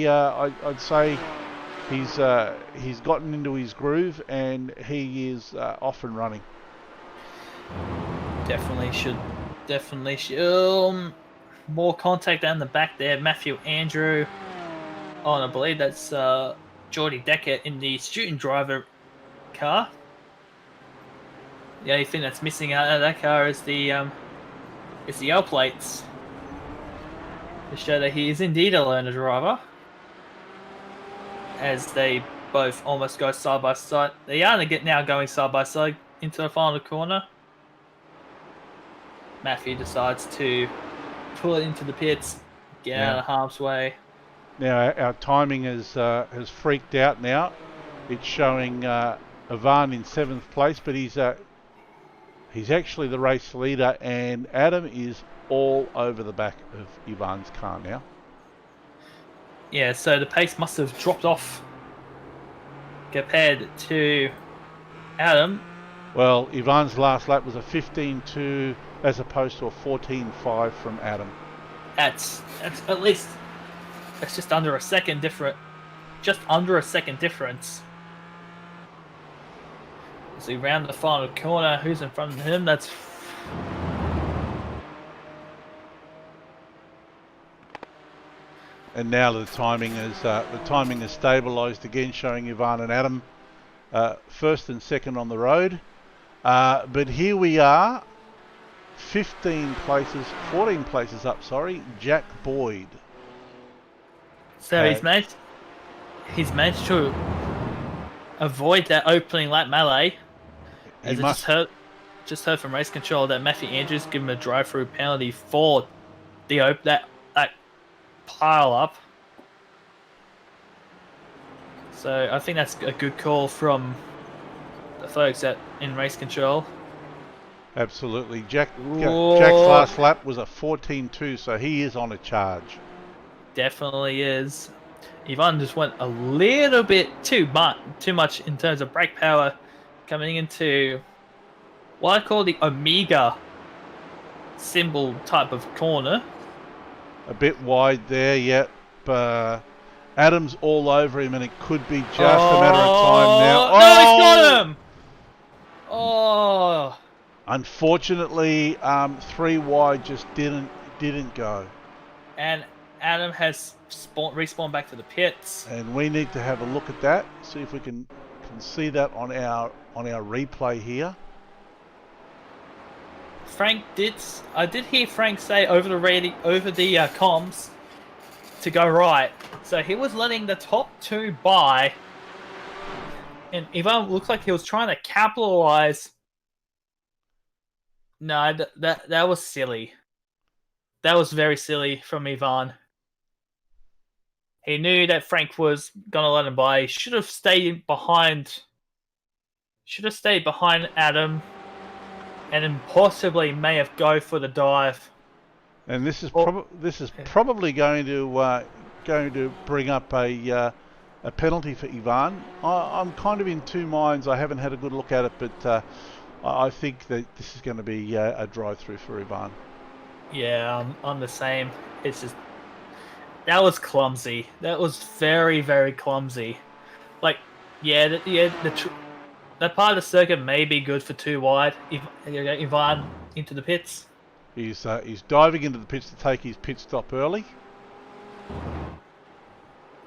he's gotten into his groove and he is off and running. Definitely should. More contact down the back there. Matthew Andrew. Oh, and I believe that's Geordie Decker in the student driver car. The only thing that's missing out of that car is the L plates to show that he is indeed a learner driver. As they both almost go side by side. They are now going side by side into the final corner. Matthew decides to pull it into the pits, get out of harm's way. Now our timing has freaked out now. It's showing Ivan in 7th place, but he's actually the race leader, and Adam is all over the back of Ivan's car now. Yeah, so the pace must have dropped off compared to Adam. Well, Ivan's last lap was a 15.2 as opposed to a 14.5 from Adam. That's at least that's just under a second different. Just under a second difference. As we round the final corner, who's in front of him? That's And now the timing is stabilised again, showing Ivan and Adam first and second on the road. But here we are, 14 places up. Sorry, Jack Boyd. so he's managed to avoid that opening lap melee. As just heard from race control that Matthew Andrews gave him a drive-through penalty for that pile up. So I think that's a good call from the folks in race control. Absolutely. Jack's last lap was a 14.2, so he is on a charge. Definitely is. Ivan just went a little bit too much in terms of brake power coming into what I call the Omega symbol type of corner. A bit wide there, yep. Adam's all over him, and it could be just a matter of time now. No, he's got him! Oh! Unfortunately, 3 wide just didn't go. And Adam has respawned back to the pits. And we need to have a look at that, see if we can see that on our replay here. I did hear Frank say over the comms to go right. So he was letting the top 2 by. And Ivan looked like he was trying to capitalize. No, that was silly. That was very silly from Ivan. He knew that Frank was gonna let him by. He should have stayed behind Adam, and then possibly may have go for the dive. And this is probably going to bring up a penalty for Ivan. I'm kind of in 2 minds. I haven't had a good look at it, but I think that this is going to be a drive-through for Ivan. Yeah, I'm the same. It's just that was clumsy. That was very, very clumsy. Like That part of the circuit may be good for too wide. If Ivan into the pits. He's diving into the pits to take his pit stop early.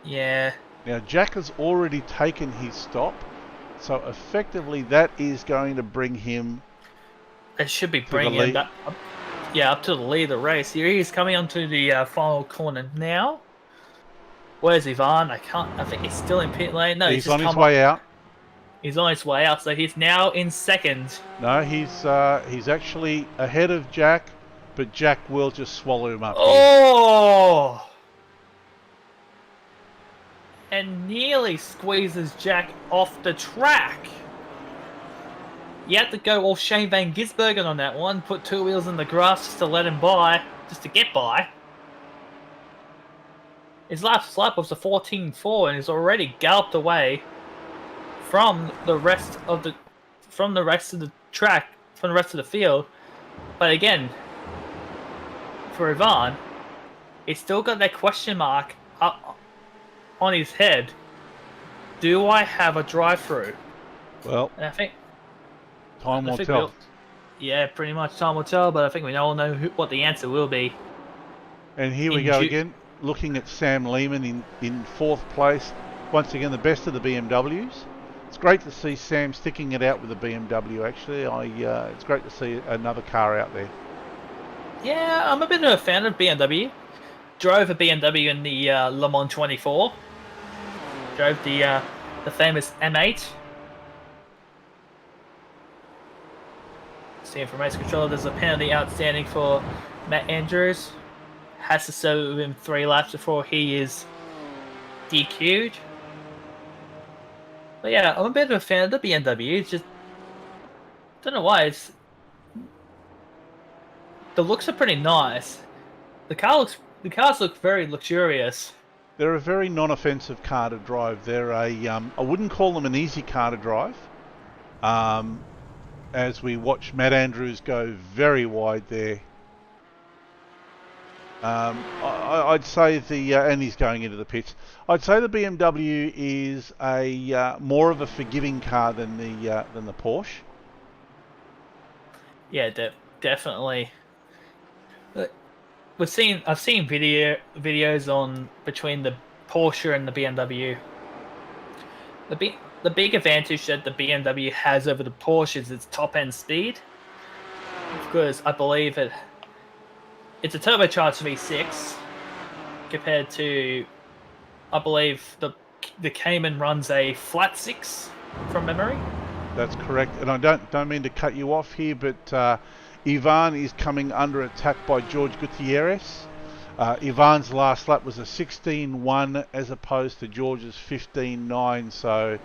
Yeah. Now Jack has already taken his stop, so effectively that is going to bring him. It should be the bringing lead. him back up to the lead of the race. Here he is coming onto the final corner now. Where's Ivan? I think he's still in pit lane. No, He's just on his come way out. He's on his way out, so he's now in second. No, he's actually ahead of Jack, but Jack will just swallow him up. Oh! And nearly squeezes Jack off the track. You had to go all Shane Van Gisbergen on that one. Put two wheels in the grass just to let him by, just to get by. His last lap was a 14.4, and he's already galloped away from the rest of the track, from the rest of the field. But again, for Ivan, he's still got that question mark up on his head. Do I have a drive-through? Well, and I think time will tell. Yeah, pretty much time will tell, but I think we all know what the answer will be. And here we go again, looking at Sam Lehman in fourth place. Once again, the best of the BMWs. It's great to see Sam sticking it out with the BMW, actually. It's great to see another car out there. Yeah, I'm a bit of a fan of BMW. Drove a BMW in the Le Mans 24. Drove the famous M8. See from race control, there's a penalty outstanding for Matt Andrews. Has to serve him 3 laps before he is DQ'd. But yeah, I'm a bit of a fan of the BMW. It's just, don't know why. The looks are pretty nice. The cars look very luxurious. They're a very non-offensive car to drive. They're I wouldn't call them an easy car to drive. As we watch Matt Andrews go very wide there. I'd say and he's going into the pits. I'd say the BMW is a more of a forgiving car than the Porsche. Yeah, definitely. I've seen videos on between the Porsche and the BMW. The big advantage that the BMW has over the Porsche is its top end speed, because I believe it's a turbocharged V6 compared to, I believe the Cayman runs a flat 6 from memory. That's correct, and I don't mean to cut you off here, but Ivan is coming under attack by George Gutierrez. Ivan's last lap was a 16.1 as opposed to George's 15.9, so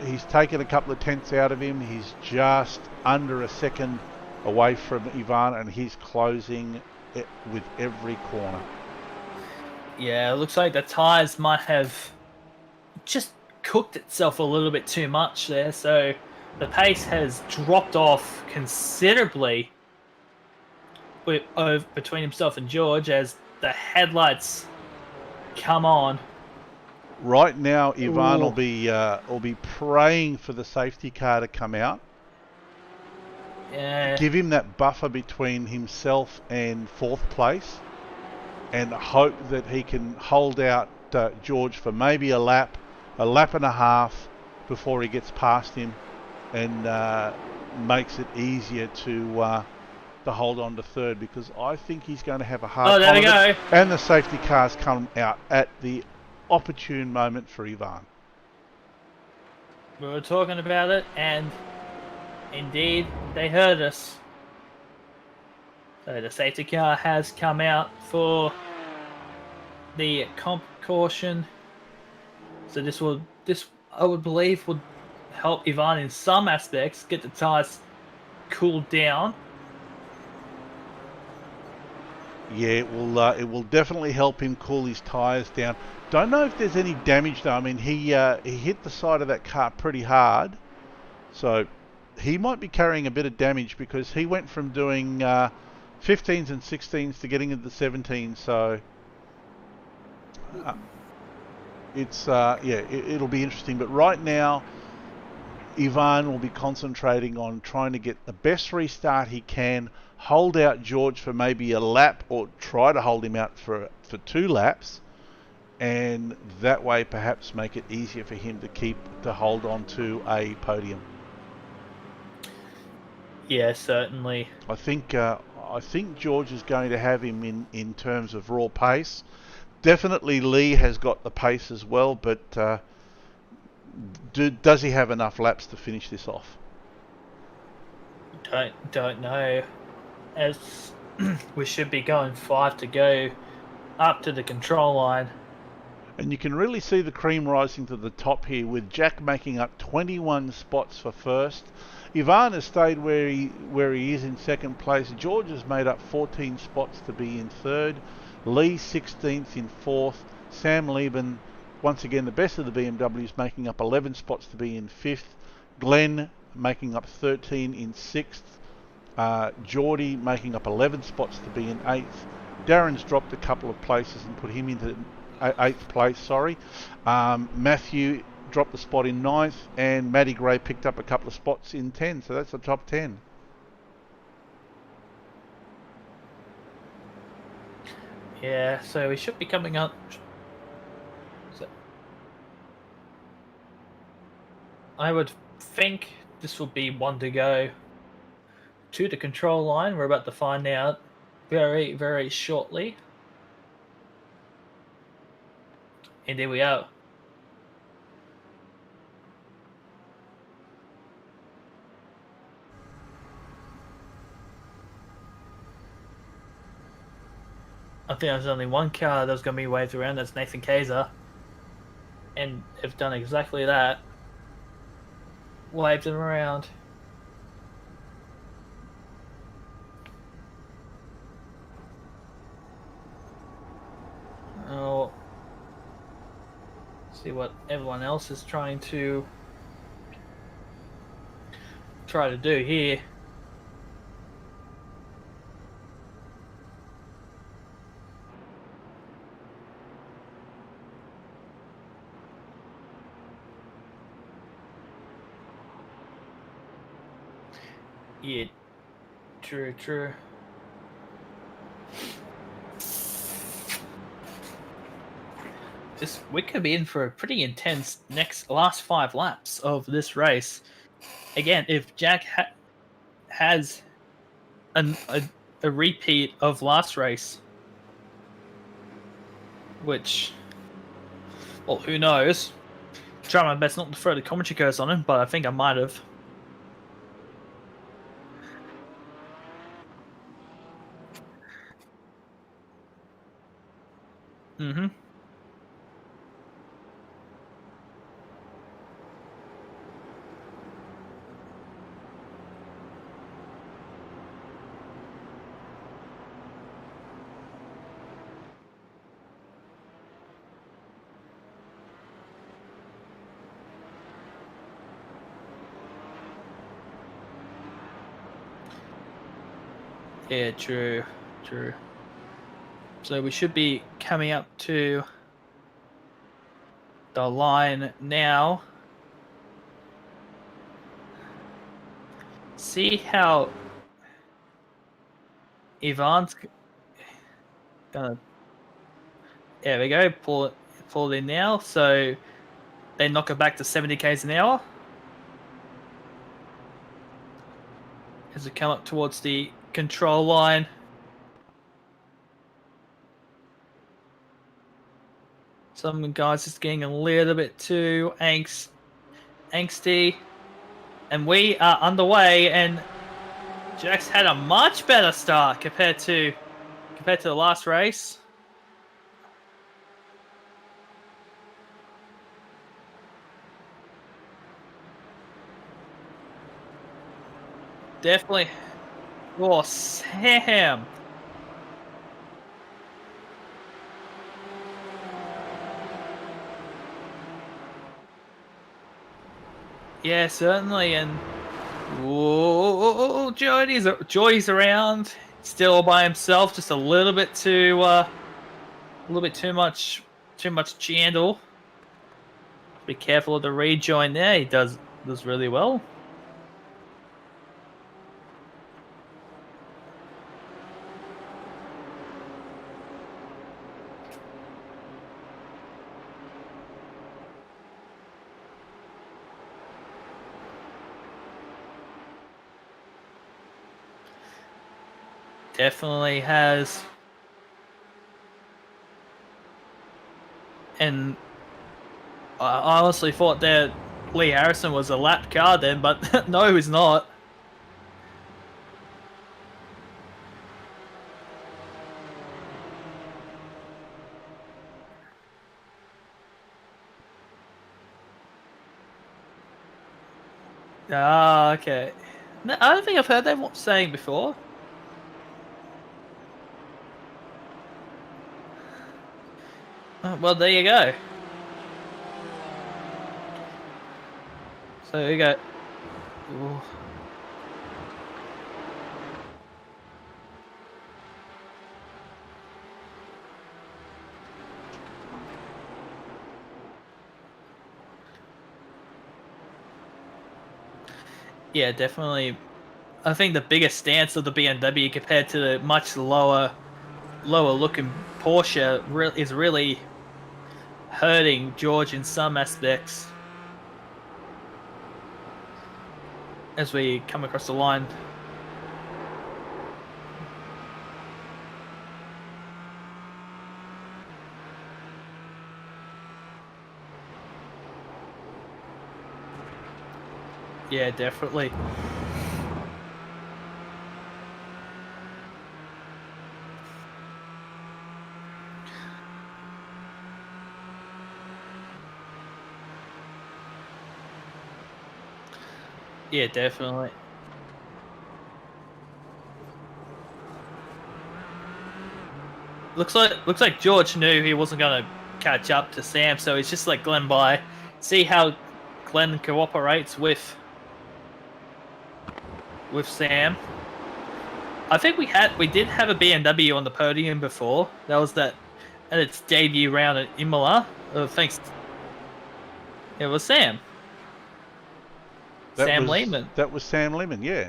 he's taken a couple of tenths out of him. He's just under a second away from Ivan, and he's closing it with every corner. Yeah, it looks like the tyres might have just cooked itself a little bit too much there, so the pace has dropped off considerably between himself and George as the headlights come on. Right now, Ivan will be praying for the safety car to come out. Yeah. Give him that buffer between himself and fourth place, and hope that he can hold out George for maybe a lap and a half before he gets past him, and makes it easier to hold on to third, because I think he's going to have a hard time. There we go. And the safety cars come out at the opportune moment for Ivan. We were talking about it, and indeed, they heard us. So the safety car has come out for the comp caution. So this I would believe would help Ivan in some aspects, get the tires cooled down. Yeah, it will definitely help him cool his tyres down. Don't know if there's any damage though. I mean, he hit the side of that car pretty hard, so he might be carrying a bit of damage, because he went from doing 15s and 16s to getting into the 17s. So it's it'll be interesting. But right now, Ivan will be concentrating on trying to get the best restart he can, hold out George for maybe a lap, or try to hold him out for 2 laps, and that way perhaps make it easier for him to hold on to a podium. Yeah, certainly. I think George is going to have him in terms of raw pace. Definitely Lee has got the pace as well, but does he have enough laps to finish this off? Don't know. As we should be going 5 to go up to the control line. And you can really see the cream rising to the top here, with Jack making up 21 spots for first. Ivan has stayed where he is in second place. George has made up 14 spots to be in third. Lee 16th in fourth. Sam Lieben, once again the best of the BMWs, making up 11 spots to be in fifth. Glenn making up 13 in sixth. Geordie making up 11 spots to be in eighth. Darren's dropped a couple of places and put him into 8th place, Matthew dropped the spot in 9th, and Matty Gray picked up a couple of spots in 10, so that's the top 10. Yeah, so we should be coming up. I would think this will be 1 to go to the control line. We're about to find out very, very shortly. And there we are. I think there's only one car that's going to be waved around. That's Nathan Kaiser. And have done exactly that. Waved him around. Oh. See what everyone else is trying to do here. Yeah, true. We could be in for a pretty intense last 5 laps of this race. Again, if Jack has a repeat of last race, which, well, who knows? Try my best not to throw the commentary curse on him, but I think I might have. Mm-hmm. Yeah, true. So we should be coming up to the line now. See how Ivan's gonna. There we go. Pull it in now. So they knock it back to 70 k's an hour as we come up towards the control line. Some guys just getting a little bit too angsty. And we are underway, and Jack's had a much better start compared to the last race. Definitely. Oh, Sam. Yeah, certainly, and whoa, Joy's around, still all by himself, just a little bit too much Jandal. Be careful of the rejoin there. He does really well. Definitely has. And I honestly thought that Lee Harrison was a lap car then, but no, he's not. Ah, okay. No, I don't think I've heard that saying before. Oh, well, there you go. So you go. Ooh. Yeah, definitely. I think the biggest stance of the BMW compared to the much lower looking Porsche is really hurting George in some aspects as we come across the line. Yeah, definitely. Yeah, definitely. Looks like George knew he wasn't gonna catch up to Sam, so he's just let Glenn by. See how Glenn cooperates with Sam. I think we did have a BMW on the podium before. That was at its debut round at Imola. Thanks. It was Sam. Sam Lehman. That was Sam Lehman, yeah.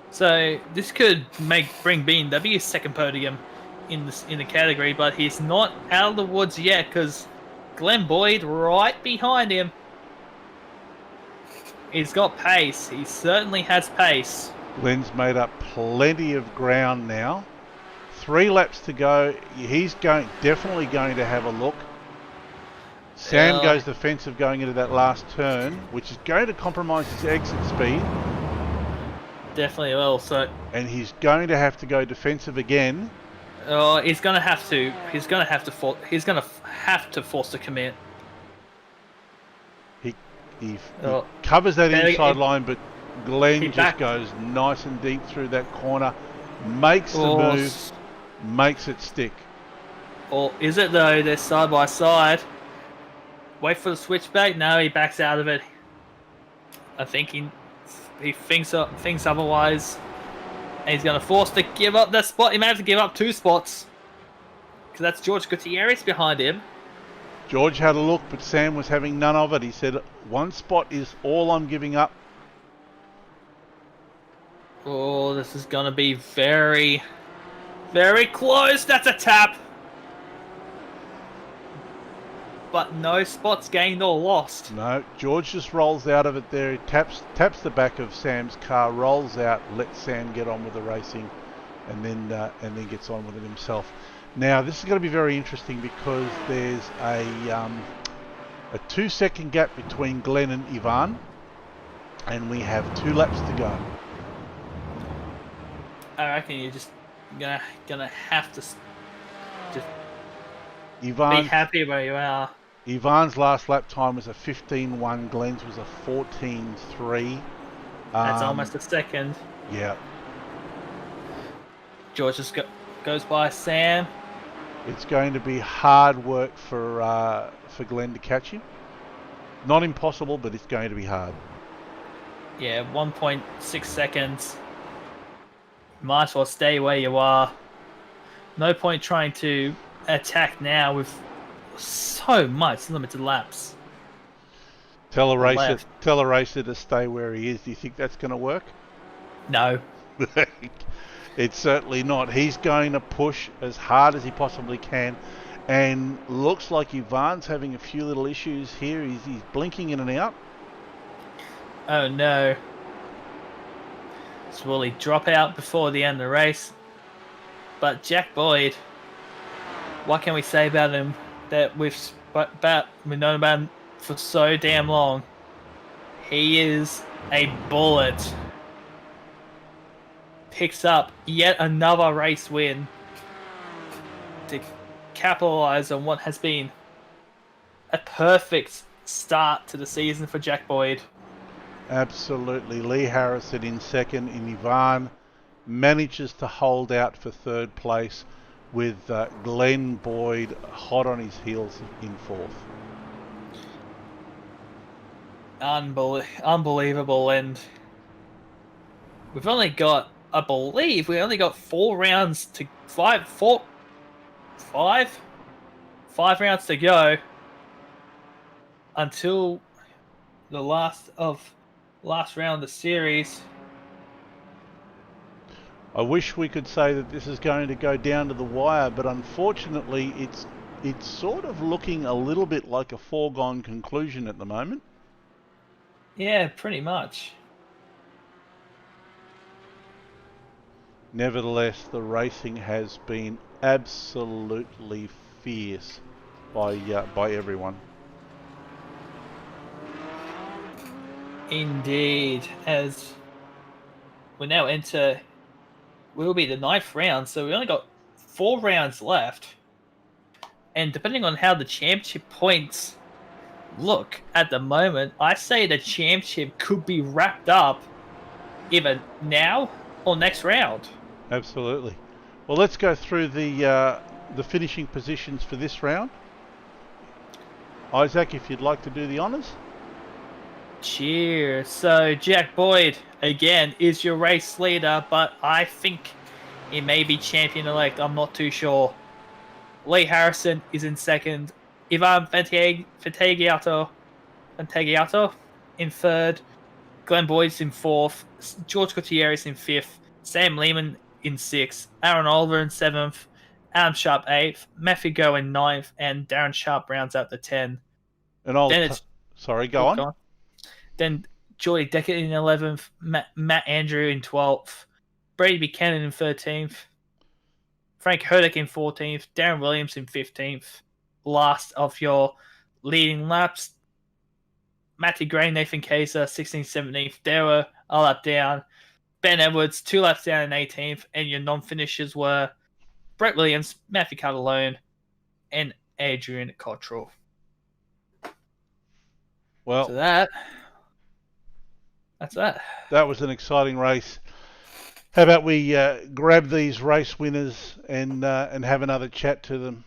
So this could bring BMW's second podium in the category, but he's not out of the woods yet because Glenn Boyd right behind him. He's got pace. He certainly has pace. Glenn's made up plenty of ground now. 3 laps to go. He's definitely going to have a look. Sam goes defensive going into that last turn, which is going to compromise his exit speed. Definitely will. So, and he's going to have to go defensive again. Oh, he's gonna have to. He's gonna have to force the commit. He covers that inside line, but Glenn just goes nice and deep through that corner, makes the move, makes it stick. Or is it though? They're side by side. Wait for the switchback. No, he backs out of it. I think he thinks otherwise, and he's going to force to give up that spot. He may have to give up 2 spots because that's George Gutierrez behind him. George had a look, but Sam was having none of it. He said, 1 spot is all I'm giving up. Oh, this is going to be very, very close. That's a tap. But no spots gained or lost. No, George just rolls out of it there. He taps the back of Sam's car, rolls out, lets Sam get on with the racing, and then gets on with it himself. Now this is going to be very interesting because there's a 2-second gap between Glenn and Ivan, and we have 2 laps to go. I reckon you're just gonna have to just be happy where you are. Ivan's last lap time was a 15.1. Glenn's was a 14.3. That's almost a second. Yeah. George just goes by Sam. It's going to be hard work for Glenn to catch him. Not impossible, but it's going to be hard. Yeah, 1.6 seconds. Might as well stay where you are. No point trying to attack now with so much limited laps. Tell a Left. racer to stay where he is. Do you think that's going to work? No. It's certainly not. He's going to push as hard as he possibly can, and looks like Ivan's having a few little issues here. He's blinking in and out. Oh no. So will he drop out before the end of the race? But Jack Boyd, what can we say about him that we've known about him for so damn long? He is a bullet. Picks up yet another race win to capitalize on what has been a perfect start to the season for Jack Boyd. Absolutely. Lee Harrison in second, and Ivan manages to hold out for third place with Glenn Boyd hot on his heels in fourth. Unbelievable, and we've only got, I believe, 4 rounds to five rounds to go until the last round of the series. I wish we could say that this is going to go down to the wire, but unfortunately it's sort of looking a little bit like a foregone conclusion at the moment. Yeah, pretty much. Nevertheless, the racing has been absolutely fierce by everyone. Indeed, as we now enter, will be the 9th round, so we only got 4 rounds left. And depending on how the championship points look at the moment, I say the championship could be wrapped up either now or next round. Absolutely. Well, let's go through the finishing positions for this round. Isaac, if you'd like to do the honours. Cheers. So Jack Boyd again is your race leader, but I think he may be champion-elect. I'm not too sure. Lee Harrison is in second. Ivan Fantagiato in third. Glenn Boyd's in fourth. George Gutierrez in fifth. Sam Lehman in sixth. Aaron Oliver in seventh. Adam Sharp eighth. Matthew Go in ninth. And Darren Sharp rounds out the 10. And sorry, go on. Then Joy Deckett in 11th. Matt Andrew in 12th. Brady Buchanan in 13th. Frank Herdick in 14th. Darren Williams in 15th. Last of your leading laps, Matty Gray, Nathan Kaiser, 16th, 17th. They were a lap down. Ben Edwards, 2 laps down in 18th. And your non-finishers were Brett Williams, Matthew Catalone, and Adrian Cottrell. Well, so that's that. That was an exciting race. How about we grab these race winners and have another chat to them?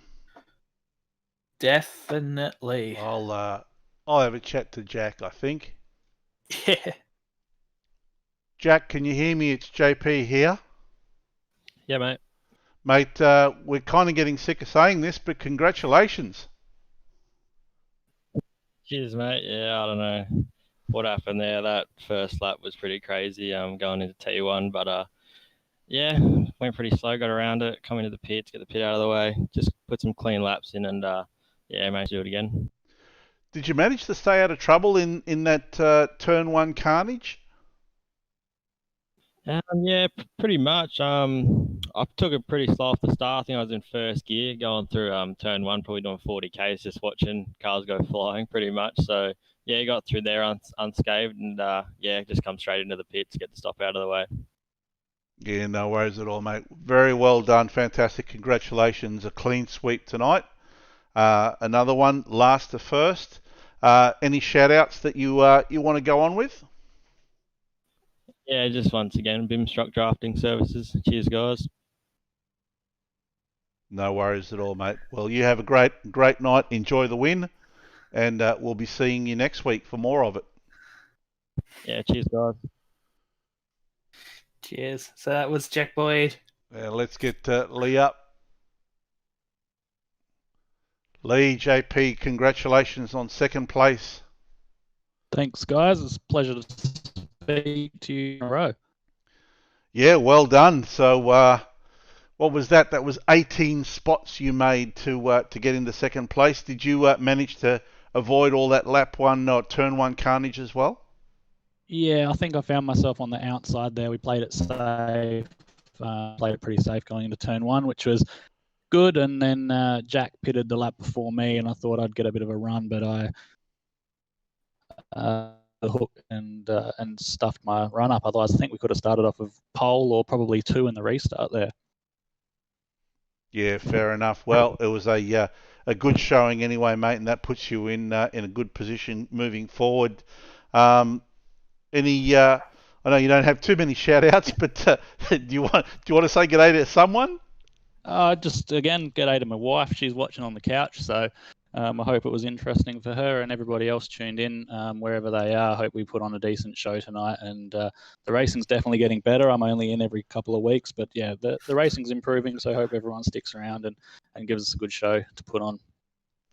Definitely. I'll have a chat to Jack, I think. Yeah. Jack, can you hear me? It's JP here. Yeah, mate. Mate, we're kind of getting sick of saying this, but congratulations. Cheers, mate. Yeah, I don't know what happened there. That first lap was pretty crazy. Going into T1, but yeah, went pretty slow. Got around it, come into the pits, get the pit out of the way, just put some clean laps in, and yeah, managed to do it again. Did you manage to stay out of trouble in that turn 1 carnage? Yeah, pretty much. I took it pretty slow off the start. I think I was in first gear going through turn 1, probably doing 40 k's, just watching cars go flying pretty much. So yeah, got through there unscathed, and yeah, just come straight into the pits, get the stop out of the way. Yeah, no worries at all, mate. Very well done, fantastic. Congratulations, a clean sweep tonight. Another one, last to first. Any shout outs that you want to go on with? Yeah, just once again, Bimstruck Drafting Services. Cheers, guys. No worries at all, mate. Well, you have a great night. Enjoy the win, and we'll be seeing you next week for more of it. Yeah, cheers, guys. Cheers. So that was Jack Boyd. Let's get Lee up. Lee, JP, congratulations on second place. Thanks, guys. It's a pleasure to speak to you in a row. Yeah, well done. So, what was that? That was 18 spots you made to get into second place. Did you manage to avoid all that lap one or turn one carnage as well? Yeah, I think I found myself on the outside there. We played it safe, played it pretty safe going into turn one, which was good. And then Jack pitted the lap before me, and I thought I'd get a bit of a run, but I the hook and stuffed my run up. Otherwise, I think we could have started off with pole or probably two in the restart there. Yeah, fair enough. Well, it was a good showing anyway, mate, and that puts you in a good position moving forward. I know you don't have too many shout outs, but do you want to say g'day to someone? Just again, g'day to my wife. She's watching on the couch, so I hope it was interesting for her and everybody else tuned in wherever they are. I hope we put on a decent show tonight, and the racing's definitely getting better. I'm only in every couple of weeks, but yeah, the racing's improving, so I hope everyone sticks around and gives us a good show to put on.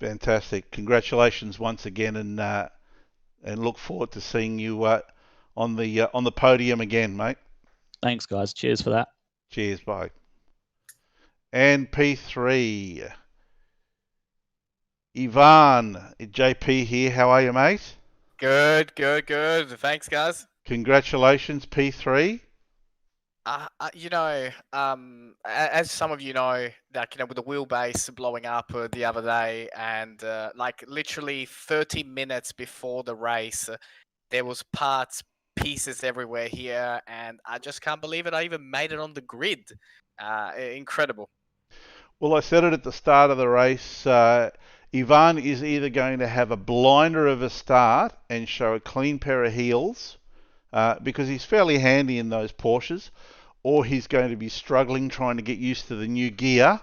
Fantastic! Congratulations once again, and look forward to seeing you on the podium again, mate. Thanks, guys. Cheers for that. Cheers, bye. And P3. Ivan, JP here. How are you, mate? Good. Thanks, guys. Congratulations, P3. As some of you know, like, with the wheelbase blowing up the other day, and like literally 30 minutes before the race, there was pieces everywhere here, and I just can't believe it. I even made it on the grid. Incredible. Well, I said it at the start of the race. Ivan is either going to have a blinder of a start and show a clean pair of heels because he's fairly handy in those Porsches, or he's going to be struggling trying to get used to the new gear.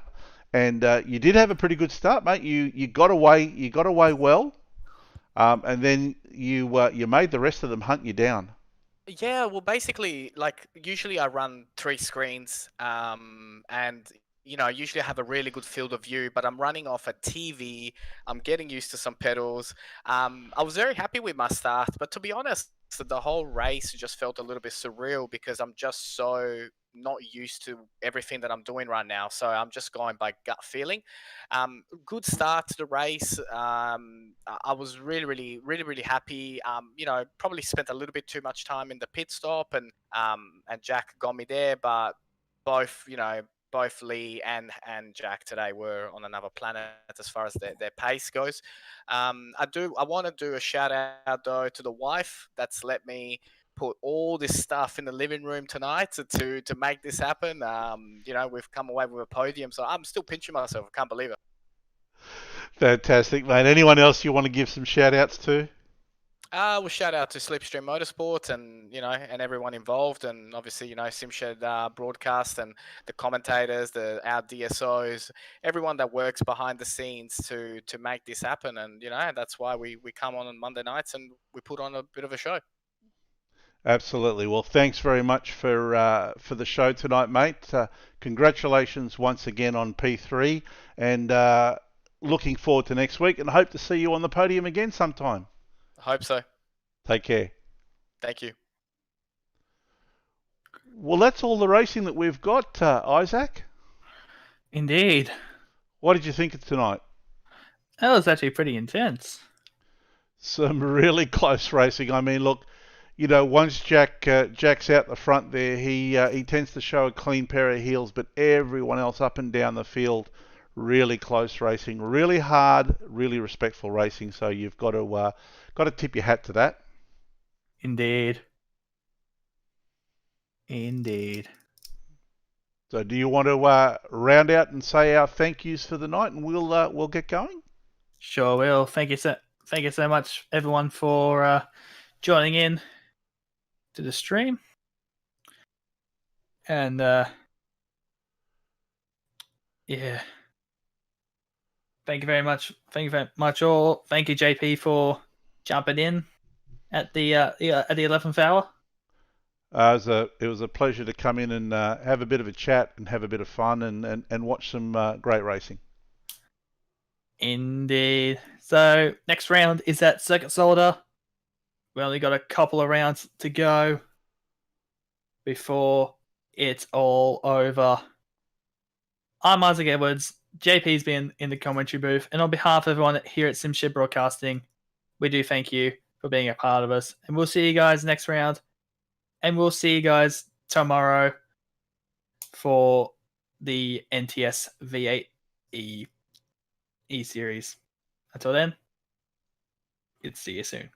And you did have a pretty good start, mate. You got away well, and then you made the rest of them hunt you down. Yeah, well, basically, like usually I run 3 screens, and usually I have a really good field of view, but I'm running off a TV. I'm getting used to some pedals. I was very happy with my start, but to be honest, the whole race just felt a little bit surreal because I'm just so not used to everything that I'm doing right now. So I'm just going by gut feeling. Good start to the race. I was really happy. Probably spent a little bit too much time in the pit stop, and Jack got me there, but both Lee and Jack today were on another planet as far as their pace goes. I want to do a shout out though to the wife that's let me put all this stuff in the living room tonight to make this happen. We've come away with a podium, so I'm still pinching myself. I can't believe it. Fantastic, mate. Anyone else you want to give some shout outs to? We'll shout out to Slipstream Motorsports and and everyone involved, and obviously SimShed broadcast and the commentators, our DSOs, everyone that works behind the scenes to make this happen. And that's why we come on Monday nights and we put on a bit of a show. Absolutely. Well, thanks very much for the show tonight, mate. Congratulations once again on P3, and looking forward to next week, and hope to see you on the podium again sometime. Hope so. Take care. Thank you. Well, that's all the racing that we've got, Isaac. Indeed. What did you think of tonight? That was actually pretty intense. Some really close racing. I mean, look, once Jack's out the front there, he tends to show a clean pair of heels, but everyone else up and down the field, really close racing, really hard, really respectful racing. So you've got to tip your hat to that. Indeed. So do you want to round out and say our thank yous for the night, and we'll get going? Sure will. Thank you so much, everyone, for joining in to the stream. And yeah. Thank you very much. All. Thank you, JP, for jumping in at the 11th hour. It was a pleasure to come in and have a bit of a chat and have a bit of fun and watch some great racing. Indeed. So next round is at Circuit Solder. We only got a couple of rounds to go before it's all over. I'm Isaac Edwards. JP's been in the commentary booth, and on behalf of everyone here at SimShip Broadcasting, we do thank you for being a part of us. And we'll see you guys next round. And we'll see you guys tomorrow for the NTS V8 E series. Until then, good to see you soon.